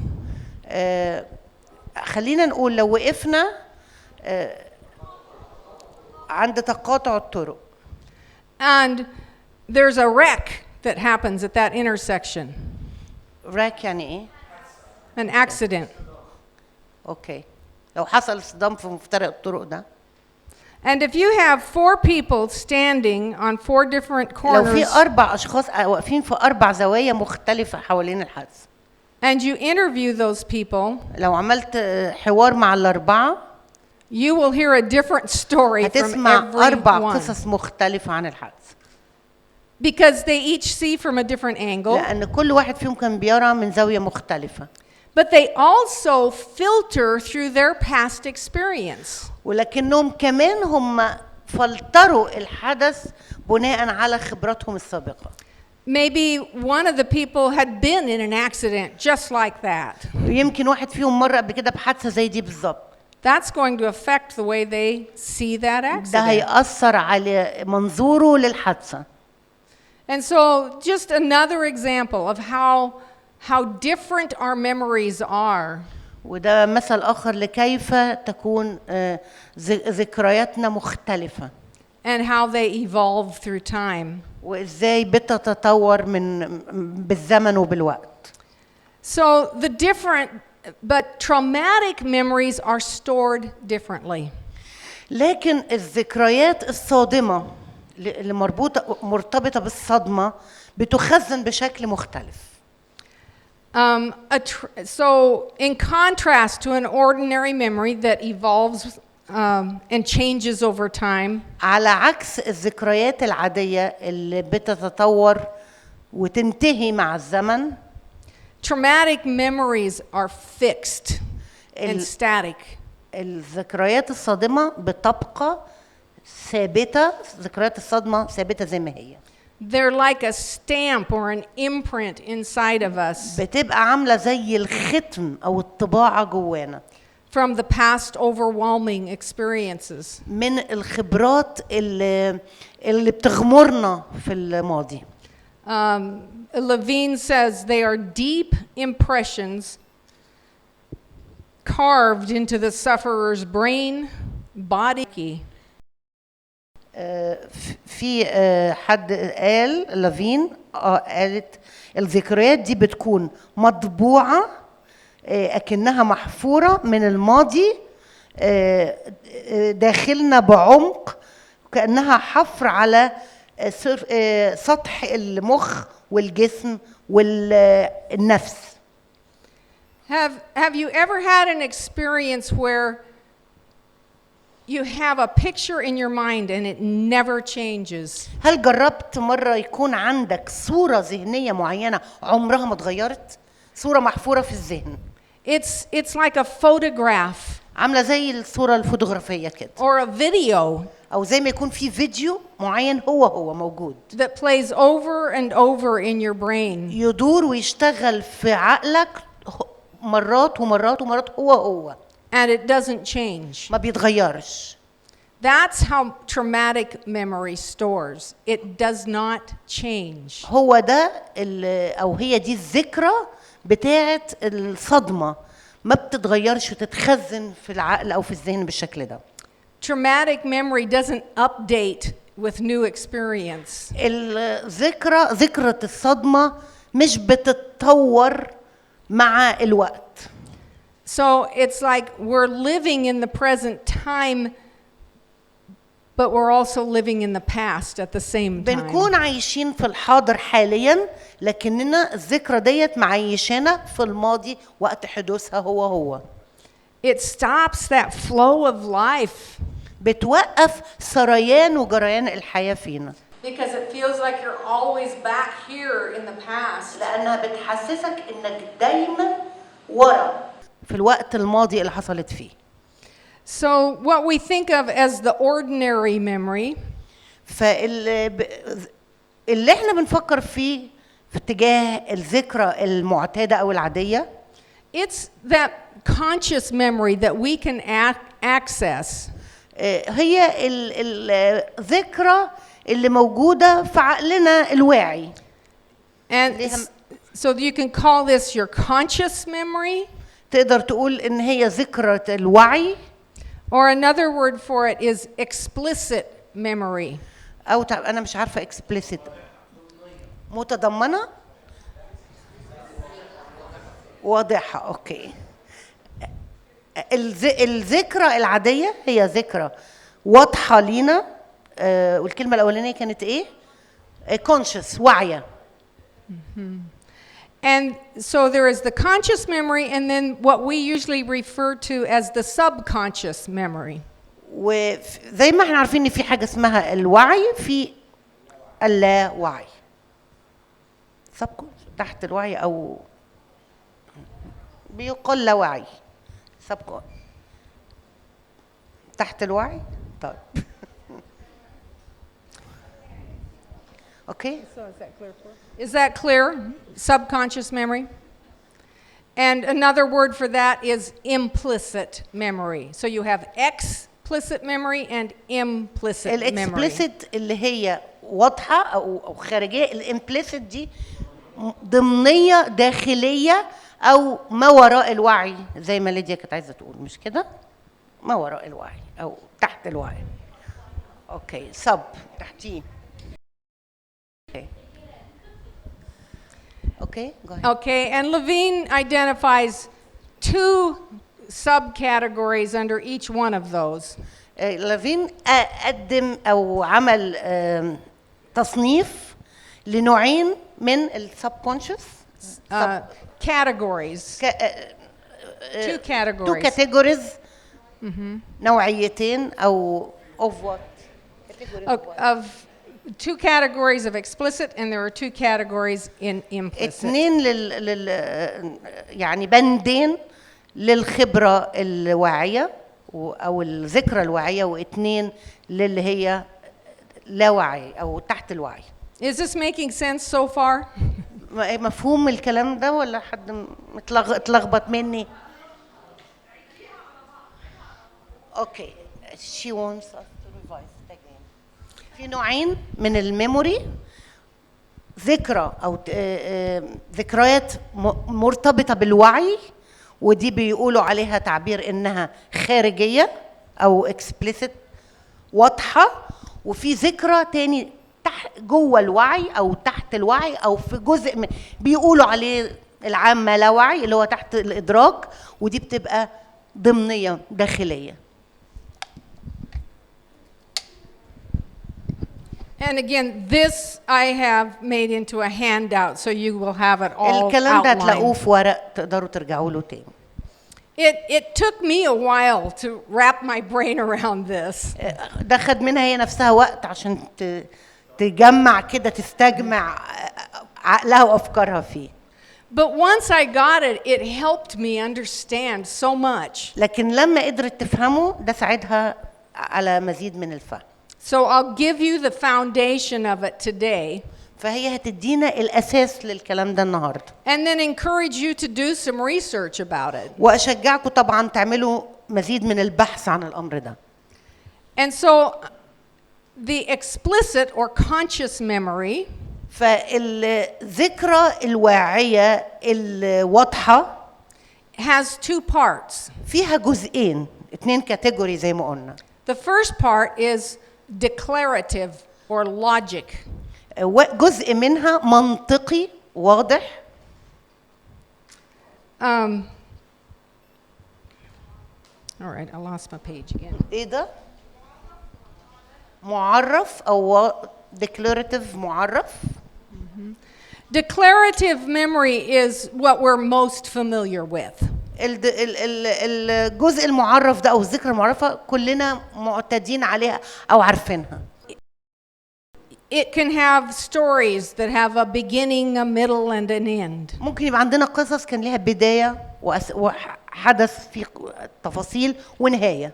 Speaker 2: خلينا نقول لو وقفنا عند تقاطع الطرق.
Speaker 1: And there's a wreck that happens at that intersection.
Speaker 2: wreck يعني إيه؟
Speaker 1: An accident.
Speaker 2: أوكي. لو حصل صدام في مفترق الطرق ده.
Speaker 1: And if you have 4 people standing on 4 different corners.
Speaker 2: لو في 4 أشخاص واقفين في 4 زوايا مختلفة حوالين الحادث.
Speaker 1: And you interview those people.
Speaker 2: لو عملت حوار مع ال4.
Speaker 1: You will hear a different story from
Speaker 2: هتسمع
Speaker 1: every
Speaker 2: 4
Speaker 1: one.
Speaker 2: قصص مختلفة عن الحادث.
Speaker 1: Because they each see from a different angle.
Speaker 2: لأن كل واحد فيهم كان بيرى من زاوية مختلفة.
Speaker 1: But they also filter through their past experience.
Speaker 2: ولكنهم كمان هم فلتروا الحدث بناء على خبراتهم السابقة.
Speaker 1: Maybe one of the people had been in an accident just like that.
Speaker 2: يمكن واحد فيهم مر قبل كده بحادثة زي دي بالظبط.
Speaker 1: That's going to affect the way they see that accident.
Speaker 2: ده هيأثر على منظوره للحادثة.
Speaker 1: And so just another example of how different our memories are.
Speaker 2: وده مثل آخر لكيف تكون ذكرياتنا مختلفة.
Speaker 1: And how they evolve through time.
Speaker 2: وإزاي بتتطور بالزمن وبالوقت.
Speaker 1: So the different, but traumatic memories are stored differently.
Speaker 2: لكن الذكريات الصادمة اللي مرتبطة بالصدمة بتخزن بشكل مختلف.
Speaker 1: So in contrast to an ordinary memory that evolves and changes over time.
Speaker 2: على عكس الذكريات العادية اللي بتتطور وتنتهي مع الزمن.
Speaker 1: Traumatic memories are fixed and static.
Speaker 2: الذكريات الصادمة بتبقى ثابتة، ذكريات الصدمة ثابتة زي ما هي.
Speaker 1: They're like a stamp or an imprint inside of us.
Speaker 2: بتبقى عاملة زي الختم أو الطباعة جوانا.
Speaker 1: From the past overwhelming experiences.
Speaker 2: من الخبرات اللي بتغمرنا في الماضي.
Speaker 1: Levine says they are deep impressions carved into the sufferer's brain, body.
Speaker 2: في حد قال لافين قالت الذكريات دي بتكون مطبوعة أكنها محفورة من الماضي داخلنا بعمق كأنها حفر على سطح المخ والجسم والنفس.
Speaker 1: Have you ever had an experience where you have a picture in your mind and it never changes?
Speaker 2: هل جربت مرة يكون عندك صورة ذهنية معينة عمرها ما اتغيرت؟ صورة محفورة في الذهن.
Speaker 1: It's like a photograph.
Speaker 2: عاملة زي الصورة الفوتوغرافية كده.
Speaker 1: Or a video.
Speaker 2: أو زي ما يكون في فيديو معين هو موجود.
Speaker 1: That plays over and over in your brain.
Speaker 2: يدور ويشتغل في عقلك مرات ومرات ومرات هو.
Speaker 1: And it doesn't change.
Speaker 2: ما بيتغيرش.
Speaker 1: That's how traumatic memory stores. It does not change.
Speaker 2: هو ده أو هي دي الذكرى بتاعة الصدمة ما بتتغيرش وتتخزن في العقل أو في الذهن بالشكل ده.
Speaker 1: Traumatic memory doesn't update with new experience.
Speaker 2: ذكرى الصدمة مش بتتطور مع الوقت.
Speaker 1: So it's like we're living in the present time, but we're also living in the past at the same time.
Speaker 2: بنكون عايشين في الحاضر حاليا لكننا الذكرى ديت معيشانا في الماضي وقت حدوثها هو.
Speaker 1: It stops that flow of life.
Speaker 2: بتوقف سريان وجريان الحياة فينا.
Speaker 1: Because it feels like you're always back here in the past.
Speaker 2: لأنها بتحسسك إنك دايما ورا في الوقت الماضي اللي حصلت فيه.
Speaker 1: So what we think of as the ordinary memory.
Speaker 2: اللي احنا بنفكر فيه في اتجاه الذكرى المعتادة أو العادية.
Speaker 1: It's that conscious memory that we can access.
Speaker 2: هي الذكرى اللي موجودة في عقلنا الواعي.
Speaker 1: And so you can call this your conscious memory.
Speaker 2: تقدر تقول إن هي ذكرى الوعي.
Speaker 1: Or another word for it is explicit memory.
Speaker 2: أو أنا مش عارفة explicit. متضمنة. واضحة أوكي. الذكرى العادية هي ذكرى واضحة لينا. والكلمة الأولانية كانت إيه؟ conscious واعية.
Speaker 1: And so there is the conscious memory and then what we usually refer to as the subconscious memory.
Speaker 2: وزي ما احنا عارفين ان في حاجة اسمها الوعي في اللاوعي. تحت الوعي او بيقال لا وعي. تحت الوعي. طيب. Okay.
Speaker 1: So is that clear for you? Is that clear? Subconscious memory? And another word for that is implicit memory. So you have explicit memory and implicit memory.
Speaker 2: الاكسبليسيت اللي هي واضحه او خارجيه. الامبليسيت دي ضمنيه داخليه او ما وراء الوعي، زي ما ليديا كانت عايزه تقول، مش كده؟ ما وراء الوعي او تحت الوعي. اوكي، سب تحتيه. اوكي go ahead.
Speaker 1: Okay, and Levine identifies 2 subcategories under each one of those.
Speaker 2: لافين قدم او عمل تصنيف لنوعين من السبكونشس.
Speaker 1: Categories. 2 categories.
Speaker 2: تو كاتيجوريز، نوعيتين او of what?
Speaker 1: Of 2 categories of explicit, and there are 2 categories in implicit.
Speaker 2: اتنين يعني بندين للخبرة الواعية او الذكرى الواعية، واتنين للي هي لا وعي او تحت الوعي.
Speaker 1: Is this making sense so far?
Speaker 2: مفهوم الكلام ده ولا حد اتلخبط مني؟ اوكي. she wants us to revise it again. في نوعين من الميموري، ذكرى او ذكريات مرتبطة بالوعي، ودي بيقولوا عليها تعبير انها خارجية او explicit واضحة، وفي ذكرى تاني تحت جوه الوعي او تحت الوعي او في جزء من بيقولوا عليه العام ما لا وعي اللي هو تحت الادراك، ودي بتبقى ضمنية داخلية.
Speaker 1: And again, this I have made into a handout, so you will have it all
Speaker 2: الكلام ده هتلاقوه
Speaker 1: outlined.
Speaker 2: في ورق تقدروا ترجعوا له تاني.
Speaker 1: It took me a while to wrap my brain around this.
Speaker 2: ده خد منها هي نفسها وقت عشان تجمع كده، تستجمع عقلها وافكارها فيه.
Speaker 1: But once I got it, it helped me understand so much.
Speaker 2: لكن لما قدرت تفهمه ده ساعدها على مزيد من الفهم.
Speaker 1: So I'll give you the foundation of it today.
Speaker 2: فهي هتدينا الأساس للكلام ده النهاردة.
Speaker 1: And then encourage you to do some research about it.
Speaker 2: وأشجعكم طبعا تعملوا مزيد من البحث عن الأمر ده.
Speaker 1: And so the explicit or conscious memory
Speaker 2: فالذكرى الواعية الواضحة
Speaker 1: has 2 parts.
Speaker 2: فيها جزئين، 2 كاتيجوري زي ما قلنا.
Speaker 1: The first part is declarative or logic.
Speaker 2: جزء منها منطقي واضح.
Speaker 1: All right, I lost my page again.
Speaker 2: ايه ده؟ معرف او declarative معرف.
Speaker 1: Declarative memory is what we're most familiar with.
Speaker 2: الجزء المعرف ده او الذكرى المعرفة كلنا معتادين عليها او عارفينها.
Speaker 1: It can have stories that have a beginning, a middle, and an end.
Speaker 2: ممكن يبقى عندنا قصص كان لها بداية وحدث في تفاصيل ونهاية.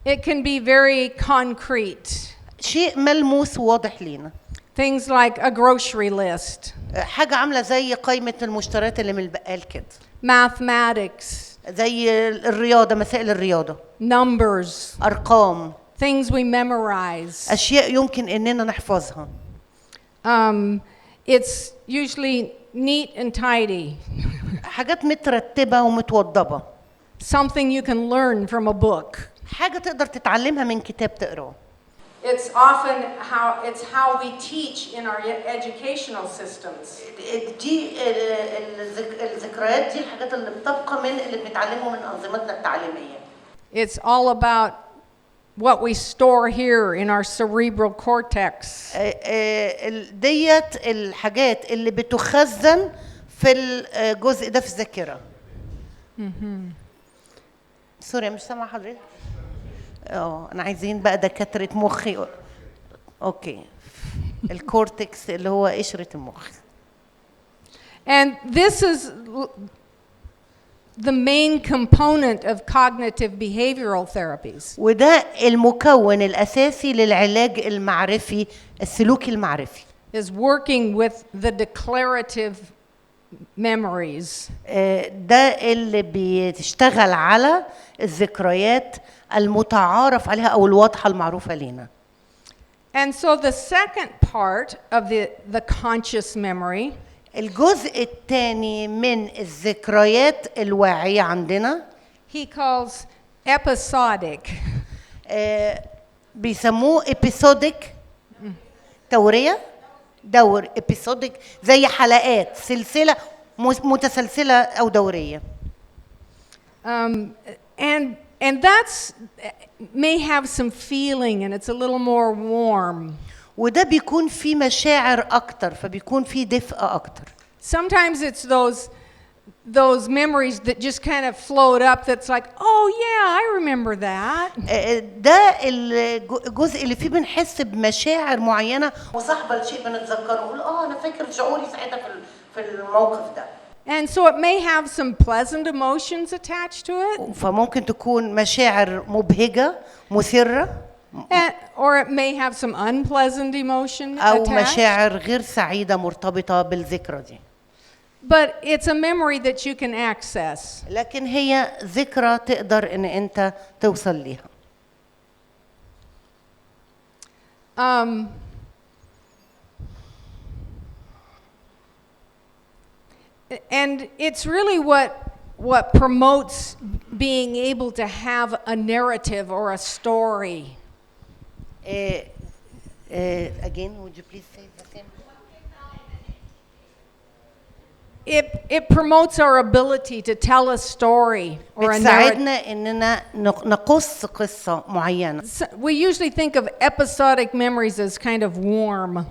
Speaker 1: It can be very concrete.
Speaker 2: شيء ملموس وواضح لينا.
Speaker 1: Things like a grocery list.
Speaker 2: حاجة عاملة زي قائمة المشتريات اللي من البقال كده.
Speaker 1: Mathematics.
Speaker 2: زي الرياضة، مسائل الرياضة.
Speaker 1: Numbers.
Speaker 2: أرقام.
Speaker 1: Things we memorize.
Speaker 2: أشياء يمكن إننا نحفظها.
Speaker 1: It's usually neat and tidy.
Speaker 2: حاجات مترتبة ومتوضبة.
Speaker 1: Something you can learn from a book.
Speaker 2: حاجة تقدر تتعلمها من كتاب تقراه.
Speaker 1: It's often how we teach in our educational systems.
Speaker 2: دي الذكريات دي الحاجات اللي بتبقى من اللي بنتعلمه من أنظمتنا التعليمية.
Speaker 1: It's all about what we store here in our cerebral cortex.
Speaker 2: ديت الحاجات اللي بتخزن في الجزء ده في الذاكرة. سوري مش سامعة حضرتك. أنا عايزين بقى دكاترة مخي. أوكي. الكورتكس اللي هو قشرة المخ.
Speaker 1: And this is the main component of cognitive behavioral therapies.
Speaker 2: وده المكون الأساسي للعلاج المعرفي السلوكي المعرفي.
Speaker 1: Is working with the declarative memories.
Speaker 2: ده اللي بيشتغل على الذكريات المتعارف عليها أو الواضحة المعروفة لنا.
Speaker 1: And so the second part of the conscious memory
Speaker 2: الجزء الثاني من الذكريات الواعية عندنا
Speaker 1: he calls episodic.
Speaker 2: بيسموه episodic دور episodic زي حلقات سلسلة متسلسلة أو دورية.
Speaker 1: And that's may have some feeling and it's a little more warm.
Speaker 2: وده بيكون فيه مشاعر أكتر فبيكون فيه دفء أكتر.
Speaker 1: Sometimes it's those memories that just kind of float up that's like, oh yeah, I remember that.
Speaker 2: ده الجزء اللي فيه بنحس بمشاعر معينة وصاحبة الشيء بنتذكره نقول أنا فاكر شعوري ساعتها في الموقف ده.
Speaker 1: And so it may have some pleasant emotions attached to it.
Speaker 2: فممكن تكون مشاعر مبهجة مثيرة.
Speaker 1: Or it may have some unpleasant emotion
Speaker 2: أو
Speaker 1: attached.
Speaker 2: مشاعر غير سعيدة مرتبطة بالذكرى دي.
Speaker 1: But it's a memory that you can access.
Speaker 2: لكن هي ذكرى تقدر إن أنت توصل ليها.
Speaker 1: And it's really what promotes being able to have a narrative or a story.
Speaker 2: Again, would you please say the same?
Speaker 1: It promotes our ability to tell a story or a narrative.
Speaker 2: بتساعدنا إننا نقص قصة معينة.
Speaker 1: We usually think of episodic memories as kind of warm.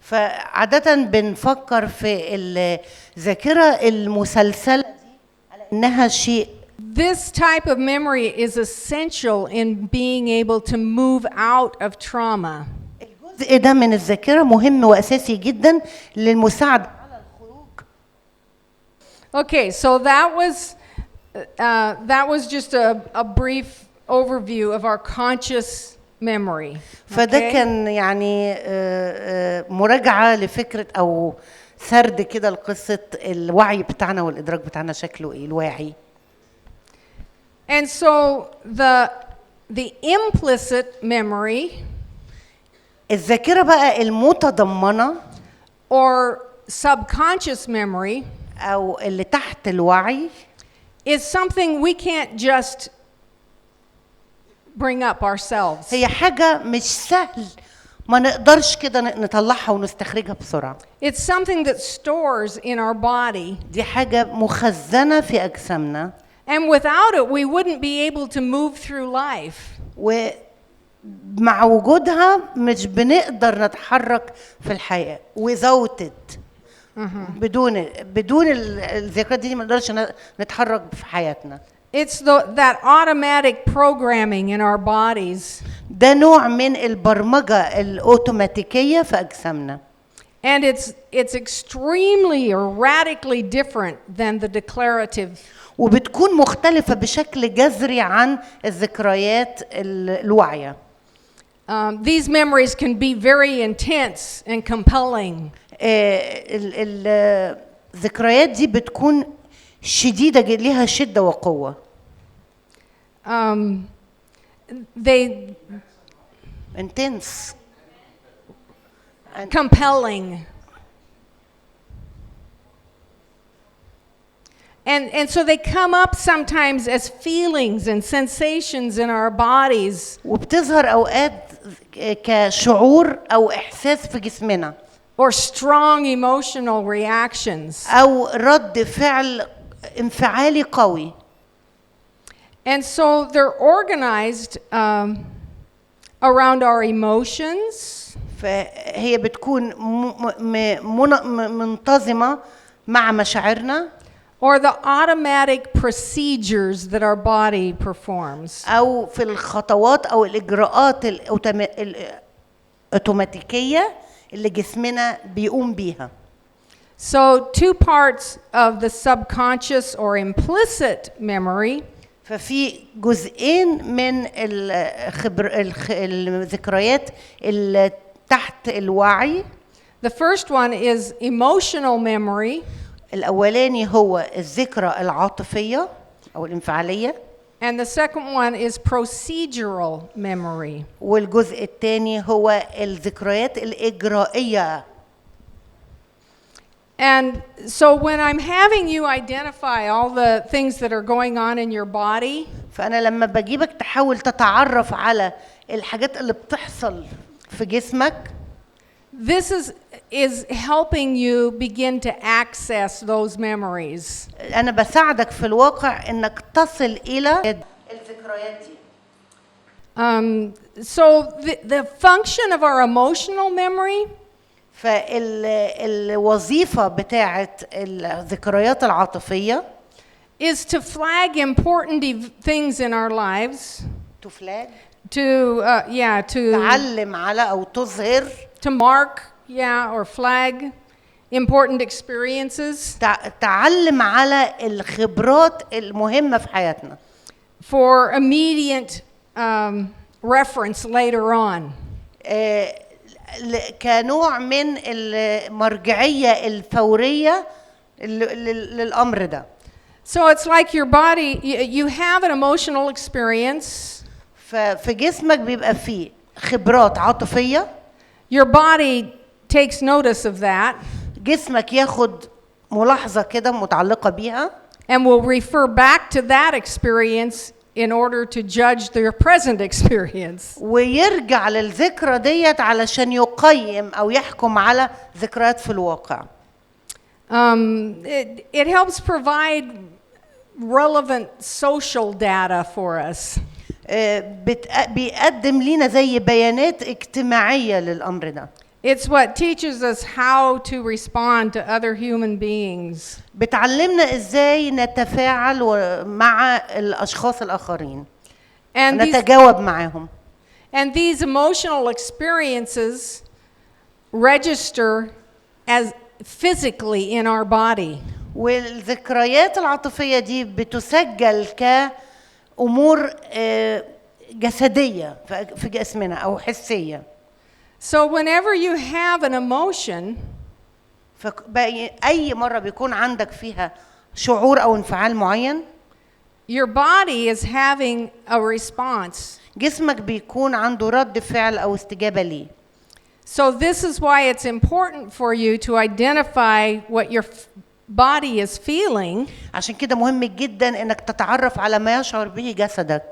Speaker 2: فعادة بنفكر في الذاكرة المسلسلة دي على إنها شيء.
Speaker 1: This type of memory is essential in being able to move out of trauma.
Speaker 2: الجزء ده من الذاكرة مهم وأساسي جدا للمساعدة على الخروج.
Speaker 1: Okay, so that was just a brief overview of our conscious memory.
Speaker 2: فده كان يعني مراجعة لفكرة أو سرد كده لقصة الوعي بتاعنا والإدراك بتاعنا شكله إيه الواعي.
Speaker 1: And so the implicit memory
Speaker 2: الذاكرة بقى المتضمنة
Speaker 1: or subconscious memory
Speaker 2: أو اللي تحت الوعي
Speaker 1: is something we can't just bring up ourselves.
Speaker 2: هي حاجة مش سهل ما نقدرش كده نطلعها ونستخرجها بسرعة.
Speaker 1: It's something that stores in our body.
Speaker 2: دي حاجة مخزنة في أجسامنا.
Speaker 1: And without it, we wouldn't be able to move through life.
Speaker 2: ومع وجودها مش بنقدر نتحرك في الحياة. Without it. بدون الذكريات دي ما نقدرش نتحرك في حياتنا.
Speaker 1: It's that automatic programming in our bodies.
Speaker 2: ده نوع من البرمجة الأوتوماتيكية في أجسامنا.
Speaker 1: And it's extremely or radically different than the declarative.
Speaker 2: وبتكون مختلفة بشكل جذري عن الذكريات الواعية.
Speaker 1: These memories can be very intense and compelling.
Speaker 2: الذكريات دي بتكون شديدة ليها شدة وقوة.
Speaker 1: They
Speaker 2: intense.
Speaker 1: Compelling. And so they come up sometimes as feelings and sensations in our bodies.
Speaker 2: وبتظهر أوقات كشعور أو إحساس في جسمنا.
Speaker 1: Or strong emotional reactions.
Speaker 2: أو رد فعل انفعالي قوي.
Speaker 1: And so they're organized around our emotions.
Speaker 2: فهي بتكون منتظمة مع مشاعرنا.
Speaker 1: Or the automatic procedures that our body performs.
Speaker 2: أو في الخطوات أو الإجراءات الأوتوماتيكية اللي جسمنا بيقوم بيها.
Speaker 1: So two parts of the subconscious or implicit memory.
Speaker 2: ففي جزئين من الذكريات اللي تحت الوعي.
Speaker 1: The first one is emotional memory.
Speaker 2: الأولاني هو الذكرى العاطفية أو الانفعالية.
Speaker 1: And the second one is procedural memory.
Speaker 2: والجزء الثاني هو الذكريات الإجرائية.
Speaker 1: And so when I'm having you identify all the things that are going on in your body,
Speaker 2: فأنا لما بجيبك تحاول تتعرف على الحاجات اللي بتحصل في جسمك،
Speaker 1: this is helping you begin to access those memories.
Speaker 2: أنا بساعدك في الواقع إنك تصل إلى الذكريات دي.
Speaker 1: So the function of our emotional memory
Speaker 2: فالوظيفة بتاعت الذكريات العاطفية
Speaker 1: is to flag important things in our lives.
Speaker 2: to flag
Speaker 1: To
Speaker 2: تعلم على أو تظهر
Speaker 1: to mark or flag important experiences
Speaker 2: تعلم على الخبرات المهمة في حياتنا
Speaker 1: for immediate reference later on.
Speaker 2: كنوع من المرجعية الفورية للأمر ده.
Speaker 1: So it's like your body, you have an emotional experience.
Speaker 2: ففي جسمك بيبقى فيه خبرات عاطفية.
Speaker 1: Your body takes notice of that.
Speaker 2: جسمك ياخد ملاحظة كده متعلقة بيها.
Speaker 1: And will refer back to that experience in order to judge their present experience.
Speaker 2: ويرجع للذكرى ديت علشان يقيم أو يحكم على ذكريات في الواقع.
Speaker 1: It helps provide relevant social data for us.
Speaker 2: بيقدم لنا زي بيانات اجتماعية للأمر ده.
Speaker 1: It's what teaches us how to respond to other human beings.
Speaker 2: بتعلمنا ازاي نتفاعل مع الأشخاص الآخرين. نتجاوب معهم.
Speaker 1: And these emotional experiences register as physically in our body.
Speaker 2: والذكريات العاطفية دي بتسجل كأمور جسدية في جسمنا أو حسية.
Speaker 1: So whenever you have an emotion,
Speaker 2: أي مرة بيكون عندك فيها شعور أو انفعال معين,
Speaker 1: your body is having a response.
Speaker 2: جسمك بيكون عنده رد فعل أو استجابة ليه.
Speaker 1: So this is why it's important for you to identify what your body is feeling.
Speaker 2: عشان كده مهم جدا إنك تتعرف على ما يشعر به جسدك.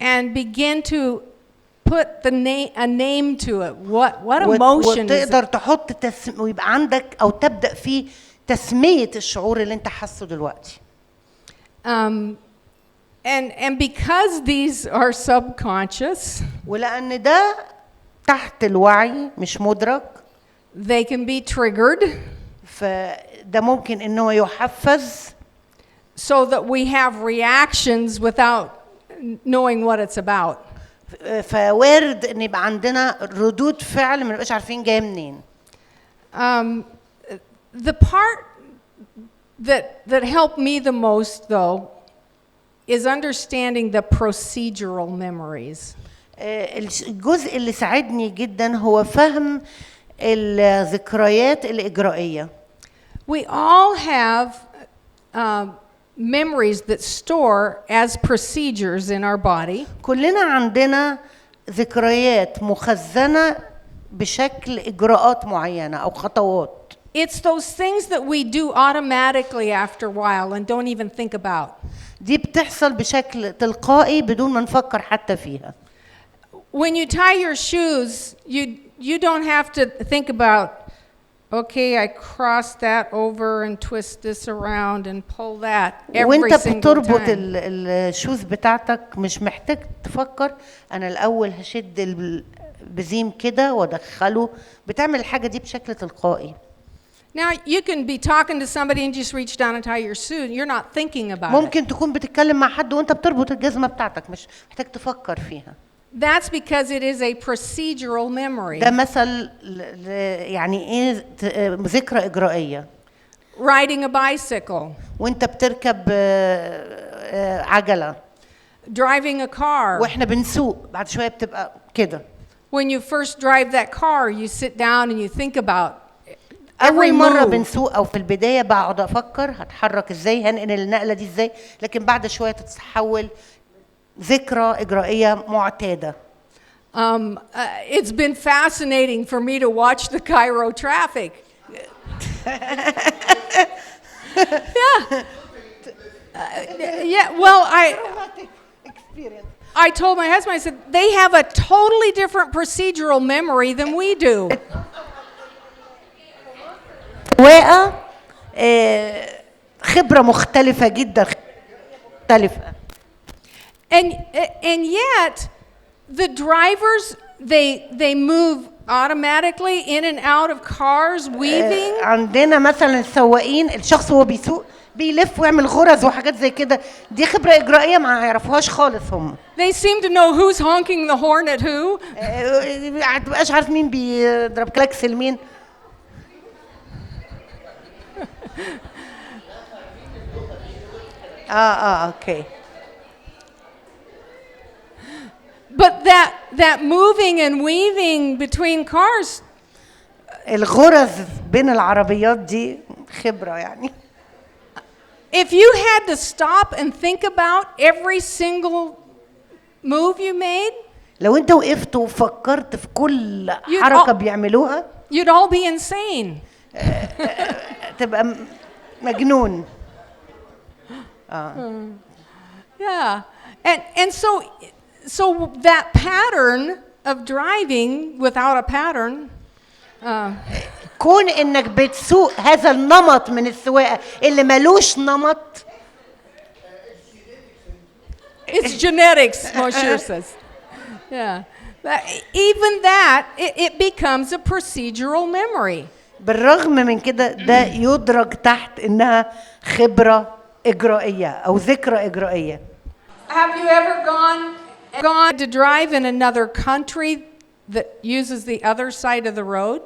Speaker 1: And begin to put a name to it. What emotion is it?
Speaker 2: وتقدر تحط ويبقى عندك أو تبدأ في تسمية الشعور اللي أنت حاسه دلوقتي.
Speaker 1: And because these are subconscious,
Speaker 2: ولأن ده تحت الوعي مش مدرك,
Speaker 1: they can be triggered.
Speaker 2: فده ممكن إنه يحفز.
Speaker 1: So that we have reactions without knowing what it's about.
Speaker 2: فوارد إن يبقى عندنا ردود فعل ما نبقاش عارفين جاية منين.
Speaker 1: The part that helped me the most, though, is understanding the procedural memories.
Speaker 2: الجزء اللي ساعدني جدا هو فهم الذكريات الإجرائية.
Speaker 1: We all have memories that store as procedures in our body.
Speaker 2: كلنا عندنا ذكريات مخزنة بشكل إجراءات معينة أو خطوات.
Speaker 1: It's those things that we do automatically after a while and don't even think about.
Speaker 2: دي بتحصل بشكل تلقائي بدون ما نفكر حتى فيها.
Speaker 1: When you tie your shoes, you don't have to think about, okay, I cross that over and twist this around and pull that every
Speaker 2: وانت
Speaker 1: single
Speaker 2: بتربط
Speaker 1: time.
Speaker 2: الشوز بتاعتك مش محتاج تفكر أنا الأول هشد البزيم كده وادخله. بتعمل الحاجة دي بشكل تلقائي.
Speaker 1: Now you can be talking to somebody and just reach down and tie your shoe. You're not thinking about it.
Speaker 2: ممكن تكون بتتكلم مع حد وانت بتربط الجزمة بتاعتك مش محتاج تفكر فيها.
Speaker 1: That's because it is a procedural memory.
Speaker 2: ده مثل يعني ايه ذكرى إجرائية.
Speaker 1: Riding a bicycle.
Speaker 2: وانت بتركب عجلة.
Speaker 1: Driving a car.
Speaker 2: واحنا بنسوق بعد شوية بتبقى كده.
Speaker 1: When you first drive that car, you sit down and you think about
Speaker 2: أول مرة بنسوق أو في البداية بقعد أفكر هتحرك إزاي هنقل النقلة دي إزاي، لكن بعد شوية تتحول ذكرى إجرائية معتادة.
Speaker 1: It's been fascinating for me to watch the Cairo traffic. Yeah. Yeah, well, I told my husband, I said, they have a totally different procedural memory than we do.
Speaker 2: سواقة خبرة مختلفة جدا مختلفة.
Speaker 1: And yet, the drivers, they move automatically in and out of cars, weaving.
Speaker 2: عندنا مثلا السواقين، الشخص وهو بيسوق بيلف ويعمل غرز وحاجات زي كده، دي خبرة إجرائية ما يعرفوهاش خالص هم.
Speaker 1: They seem to know who's honking the horn at who.
Speaker 2: ما تبقاش عارف مين بيضرب كلاكس لمين. اوكي.
Speaker 1: But that moving and weaving between cars.
Speaker 2: الغرز بين العربيات دي خبرة يعني.
Speaker 1: If you had to stop and think about every single move you made,
Speaker 2: لو انت وقفت وفكرت في كل حركة بيعملوها
Speaker 1: you'd all be insane.
Speaker 2: تبقى مجنون.
Speaker 1: Yeah. And so that pattern of driving without a pattern,
Speaker 2: كون انك بتسوق هذا النمط من السواقه اللي ملوش نمط.
Speaker 1: It's genetics, Moshe says. Yeah. Even that, it becomes a procedural memory.
Speaker 2: بالرغم من كده ده يدرج تحت انها خبره اجرائيه او ذكرى اجرائيه.
Speaker 1: Have you ever gone to drive in another country that uses the other side of the road?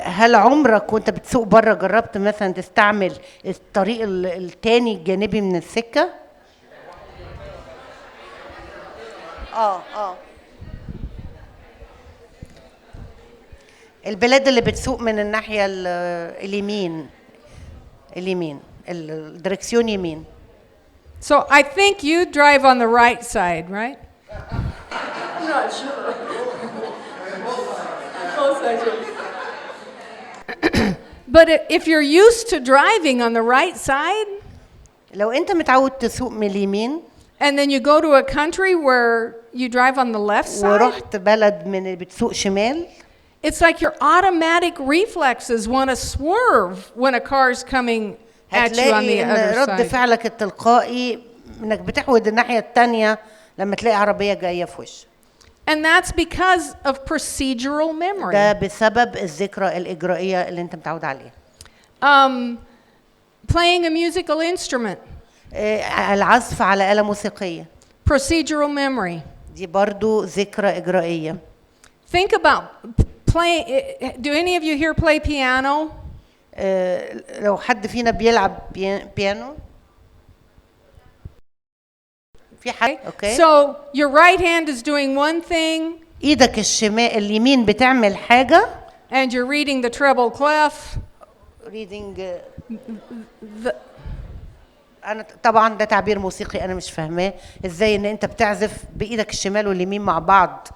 Speaker 2: هل عمرك وانت بتسوق بره جربت مثلا تستعمل الطريق التاني الجانبي من السكه؟ البلاد اللي بتسوق من الناحيه اليمين الدركسيون يمين.
Speaker 1: So I think you drive on the right side, right? I'm not sure. But if you're used to driving on the right side,
Speaker 2: لو انت متعود تسوق من اليمين
Speaker 1: and then you go to a country where you drive on the left side,
Speaker 2: ورحت بلد من اللي بتسوق شمال,
Speaker 1: it's like your automatic reflexes want to swerve when a car's coming at you on the other
Speaker 2: رد
Speaker 1: side.
Speaker 2: فعلك التلقائي انك بتحود الناحيه الثانيه لما تلاقي عربيه جايه في وشك.
Speaker 1: And that's because of procedural memory.
Speaker 2: ده بسبب الذكرى الإجرائية اللي أنت متعود عليها.
Speaker 1: Playing a musical instrument.
Speaker 2: العزف على آلة موسيقية.
Speaker 1: Procedural memory.
Speaker 2: دي برضو ذكرى إجرائية.
Speaker 1: Think about playing. Do any of you here play piano?
Speaker 2: لو حد فينا بيلعب بيانو. في حاجة. Okay.
Speaker 1: So your right hand is doing one thing.
Speaker 2: إيدك اليمين بتعمل حاجة.
Speaker 1: And you're reading the treble clef.
Speaker 2: Reading. أنا طبعًا ده تعبير موسيقي أنا مش فاهماه، إزاي إن أنت بتعزف بإيدك الشمال واليمين مع بعض.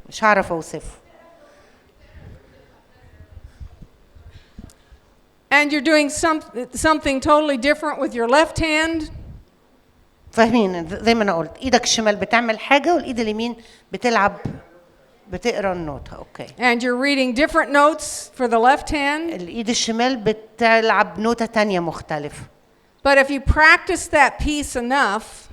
Speaker 2: مش هعرف أوصفه.
Speaker 1: And you're doing something totally different with your left hand.
Speaker 2: فاهمين زي ما أنا قلت، إيدك الشمال بتعمل حاجة والإيد اليمين بتقرأ النوتة. أوكي.
Speaker 1: And you're reading different notes for the left hand.
Speaker 2: الإيد الشمال بتلعب نوتة تانية مختلفة.
Speaker 1: But if you practice that piece enough,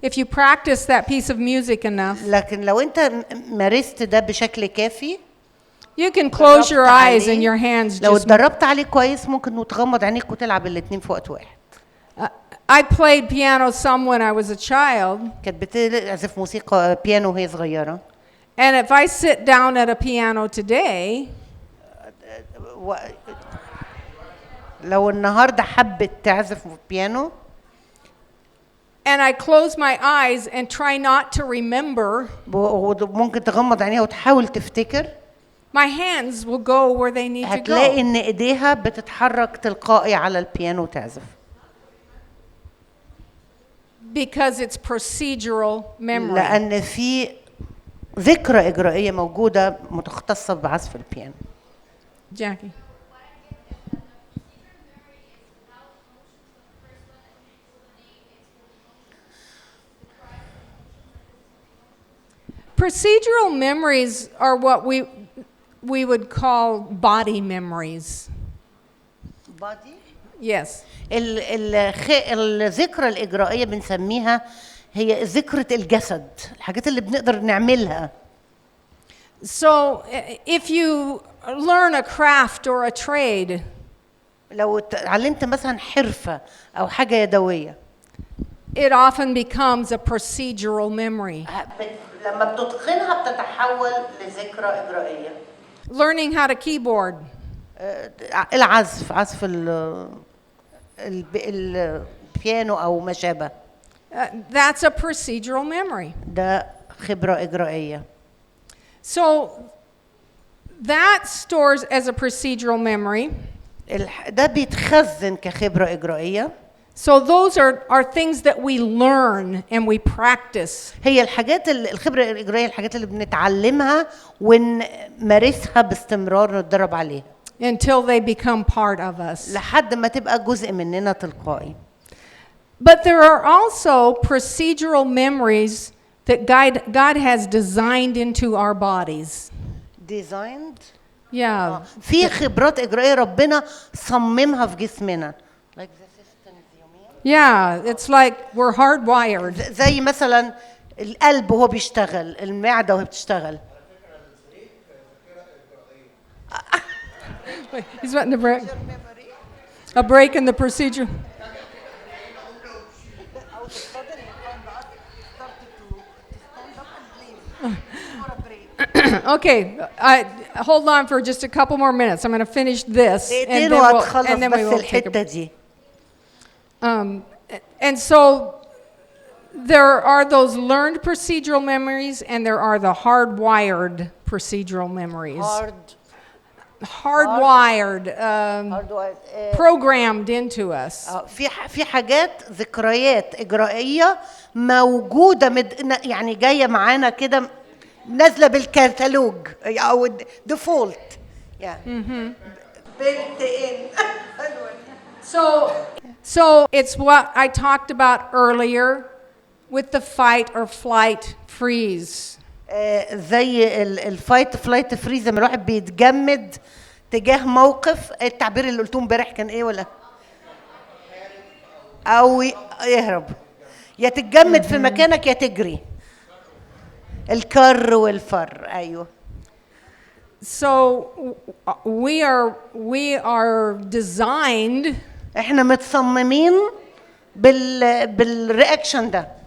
Speaker 1: if you practice that piece of music enough,
Speaker 2: لكن لو أنت مارست ده بشكل كافي،
Speaker 1: you can close your eyes and your hands
Speaker 2: لو
Speaker 1: just.
Speaker 2: اتدربت عليه كويس ممكن تغمض عينيك وتلعب الاتنين في وقت واحد.
Speaker 1: I played piano some when I was a child.
Speaker 2: كانت بتعزف موسيقى بيانو وهي صغيرة.
Speaker 1: And if I sit down at a piano today,
Speaker 2: لو النهارده حبت تعزف بيانو
Speaker 1: and I close my eyes and try not to remember,
Speaker 2: ممكن تغمض عينيها وتحاول تفتكر.
Speaker 1: my hands will go where they need to
Speaker 2: هتلاقي
Speaker 1: go.
Speaker 2: ان ايديها بتتحرك تلقائي على البيانو وتعزف.
Speaker 1: Because it's procedural memory.
Speaker 2: لأن في ذكرى إجرائية موجودة متختصة بعزف البيانو.
Speaker 1: Jackie. Procedural memories are what we would call body memories.
Speaker 2: body.
Speaker 1: Yes.
Speaker 2: الذكرى الإجرائية بنسميها هي ذكرة الجسد، الحاجات اللي بنقدر نعملها.
Speaker 1: So if you learn a craft or a trade,
Speaker 2: لو اتعلمت مثلا حرفة أو حاجة يدوية،
Speaker 1: it often becomes a procedural memory.
Speaker 2: لما بتتقنها بتتحول لذكرى إجرائية.
Speaker 1: Learning how to keyboard.
Speaker 2: عزف البيانو أو ما شابه.
Speaker 1: That's a procedural memory.
Speaker 2: ده خبرة إجرائية.
Speaker 1: So that stores as a procedural memory.
Speaker 2: ده بيتخزن كخبرة إجرائية.
Speaker 1: So those are things that we learn and we practice.
Speaker 2: هي الحاجات الخبرة الإجرائية الحاجات اللي بنتعلمها ونمارسها باستمرار ونتدرب عليها.
Speaker 1: Until they become part of us.
Speaker 2: لحد ما تبقى جزء مننا تلقائي.
Speaker 1: But there are also procedural memories that God has designed into our bodies.
Speaker 2: Designed.
Speaker 1: Yeah.
Speaker 2: في خبرات إجرائية ربنا صممها في جسمنا. Like the systems you mean?
Speaker 1: Yeah, it's like we're hardwired.
Speaker 2: زي مثلا القلب وهو بيشتغل، المعدة وهي بتشتغل.
Speaker 1: He's wanting to break. A break in the procedure. Okay, hold on for just a couple more minutes. I'm going to finish this, and then we will take a break. And so there are those learned procedural memories, and there are the hardwired procedural memories. Hardwired, programmed into us.
Speaker 2: في حاجات ذكريات إجرائية موجودة يعني جاية معانا كده نازلة بالكتالوج أو ديفولت يعني. built in.
Speaker 1: So it's what I talked about earlier with the fight or flight freeze.
Speaker 2: زي الفايت فلايت فريز لما الواحد بيتجمد تجاه موقف. التعبير اللي قلتوه امبارح كان ايه ولا او يهرب، يا تتجمد في مكانك يا تجري. الكر والفر. ايوه.
Speaker 1: So we are designed.
Speaker 2: احنا متصممين بالرياكشن ده.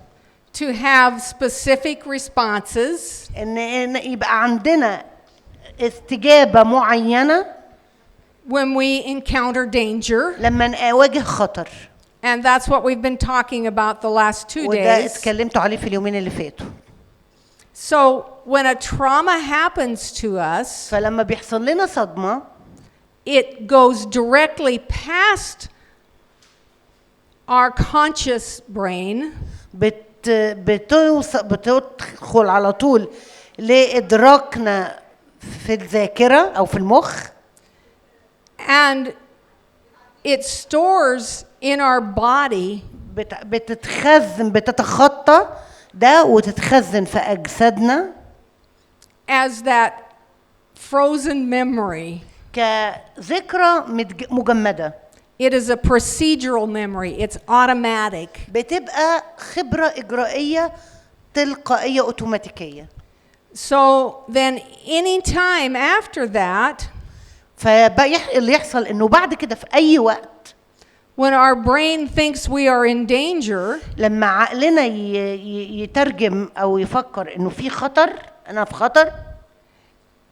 Speaker 1: To have specific responses.
Speaker 2: إن يبقى عندنا استجابة معينة.
Speaker 1: When we encounter danger.
Speaker 2: لما نواجه خطر.
Speaker 1: And that's what we've been talking about the last 2 days.
Speaker 2: وده اتكلمتوا عليه في اليومين اللي فاتوا.
Speaker 1: So when a trauma happens to us.
Speaker 2: فلما بيحصل لنا صدمة.
Speaker 1: It goes directly past our conscious brain. بتدخل على طول لإدراكنا في الذاكرة أو في المخ. And it stores in our body.
Speaker 2: بتتخطى ده وتتخزن في أجسادنا.
Speaker 1: As that frozen memory.
Speaker 2: كذكرى مجمدة.
Speaker 1: It is a procedural memory. It's automatic.
Speaker 2: بتبقى خبرة إجرائية تلقائية أوتوماتيكية.
Speaker 1: So then any time after that,
Speaker 2: اللي يحصل إنه بعد كده في أي وقت
Speaker 1: when our brain thinks we are in danger,
Speaker 2: لما عقلنا يترجم أو يفكر إنه في خطر، أنا في خطر,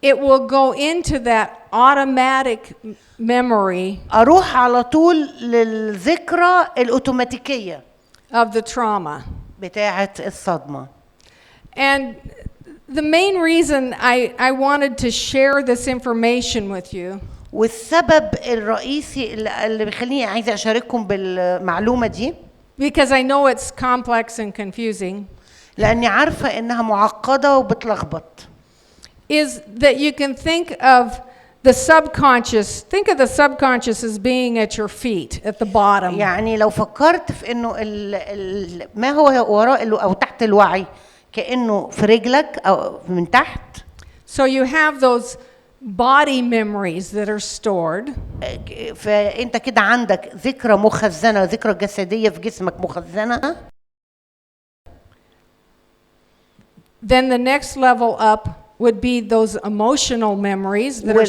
Speaker 1: it will go into that automatic memory
Speaker 2: أروح على طول للذكرى الأوتوماتيكية
Speaker 1: of the trauma
Speaker 2: بتاعة الصدمة.
Speaker 1: And the main reason I wanted to share this information with you
Speaker 2: والسبب الرئيسي اللي بيخليني عايزة أشارككم بالمعلومة دي
Speaker 1: because I know it's complex and confusing,
Speaker 2: لأني عارفة إنها معقدة وبتلخبط.
Speaker 1: is that you can think of the subconscious. Think of the subconscious as being at your feet, at the bottom.
Speaker 2: يعني لو فكرت في إنه ما هو وراء أو تحت الوعي كأنه في رجلك أو من تحت.
Speaker 1: So you have those body memories that are stored.
Speaker 2: فأنت كده عندك ذكرى مخزنة، ذكرى جسدية في جسمك مخزنة.
Speaker 1: Then the next level up would be those emotional memories that are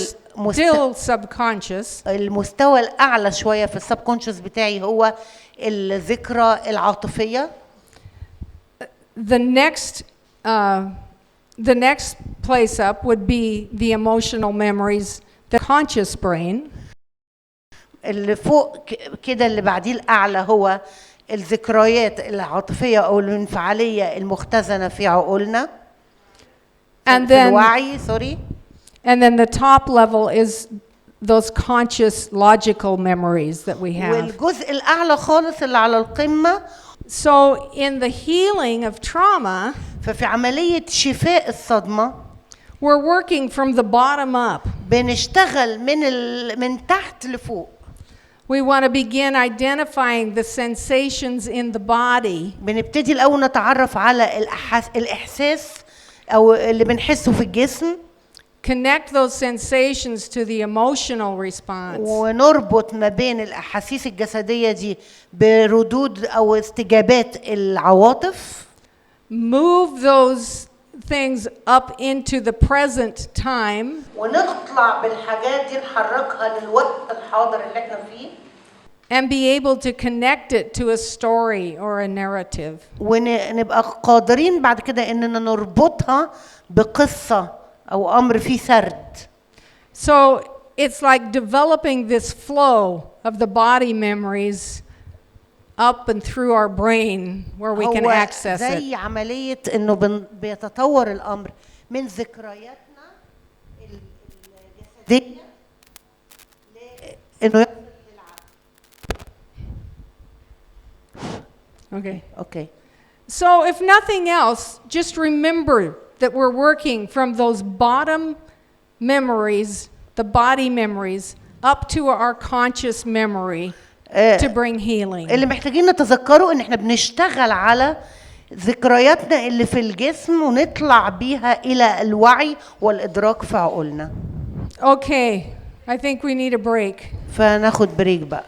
Speaker 1: still subconscious.
Speaker 2: المستوى الأعلى شوية في السبكونشس بتاعي هو الذكرى العاطفية.
Speaker 1: The next place up would be the emotional memories, the conscious brain.
Speaker 2: اللي فوق كده اللي بعديه الأعلى هو الذكريات العاطفية أو الانفعالية المختزنة في عقولنا.
Speaker 1: And then the top level is those conscious logical memories that we have.
Speaker 2: والجزء الأعلى خالص اللي على القمة.
Speaker 1: So in the healing of trauma,
Speaker 2: ففي عملية شفاء الصدمة,
Speaker 1: we're working from the bottom up.
Speaker 2: بنشتغل من تحت لفوق.
Speaker 1: We want to begin identifying the sensations in the body.
Speaker 2: بنبتدي الأول نتعرف على الإحساس أو اللي بنحسه في الجسم.
Speaker 1: Connect those sensations to the emotional response.
Speaker 2: ونربط ما بين الأحاسيس الجسدية دي بردود أو استجابات العواطف.
Speaker 1: Move those things up into the present time.
Speaker 2: ونطلع بالحاجات دي نحركها للوقت الحاضر اللي احنا فيه.
Speaker 1: And be able to connect it to a story or a narrative.
Speaker 2: ونبقى قادرين بعد كده إننا نربطها بقصة أو أمر فيه سرد.
Speaker 1: So it's like developing this flow of the body memories up and through our brain where we can access it.
Speaker 2: زي عملية إنه بيتطور الأمر من ذكرياتنا الجسدية إنه
Speaker 1: Okay. So if nothing else, just remember that we're working from those bottom memories, the body memories, up to our conscious memory to bring healing.
Speaker 2: اللي محتاجين نتذكره إن إحنا بنشتغل على ذكرياتنا اللي في الجسم ونطلع بيها إلى الوعي والإدراك في عقولنا.
Speaker 1: Okay, I think we need a break.
Speaker 2: فناخد بريك بقى.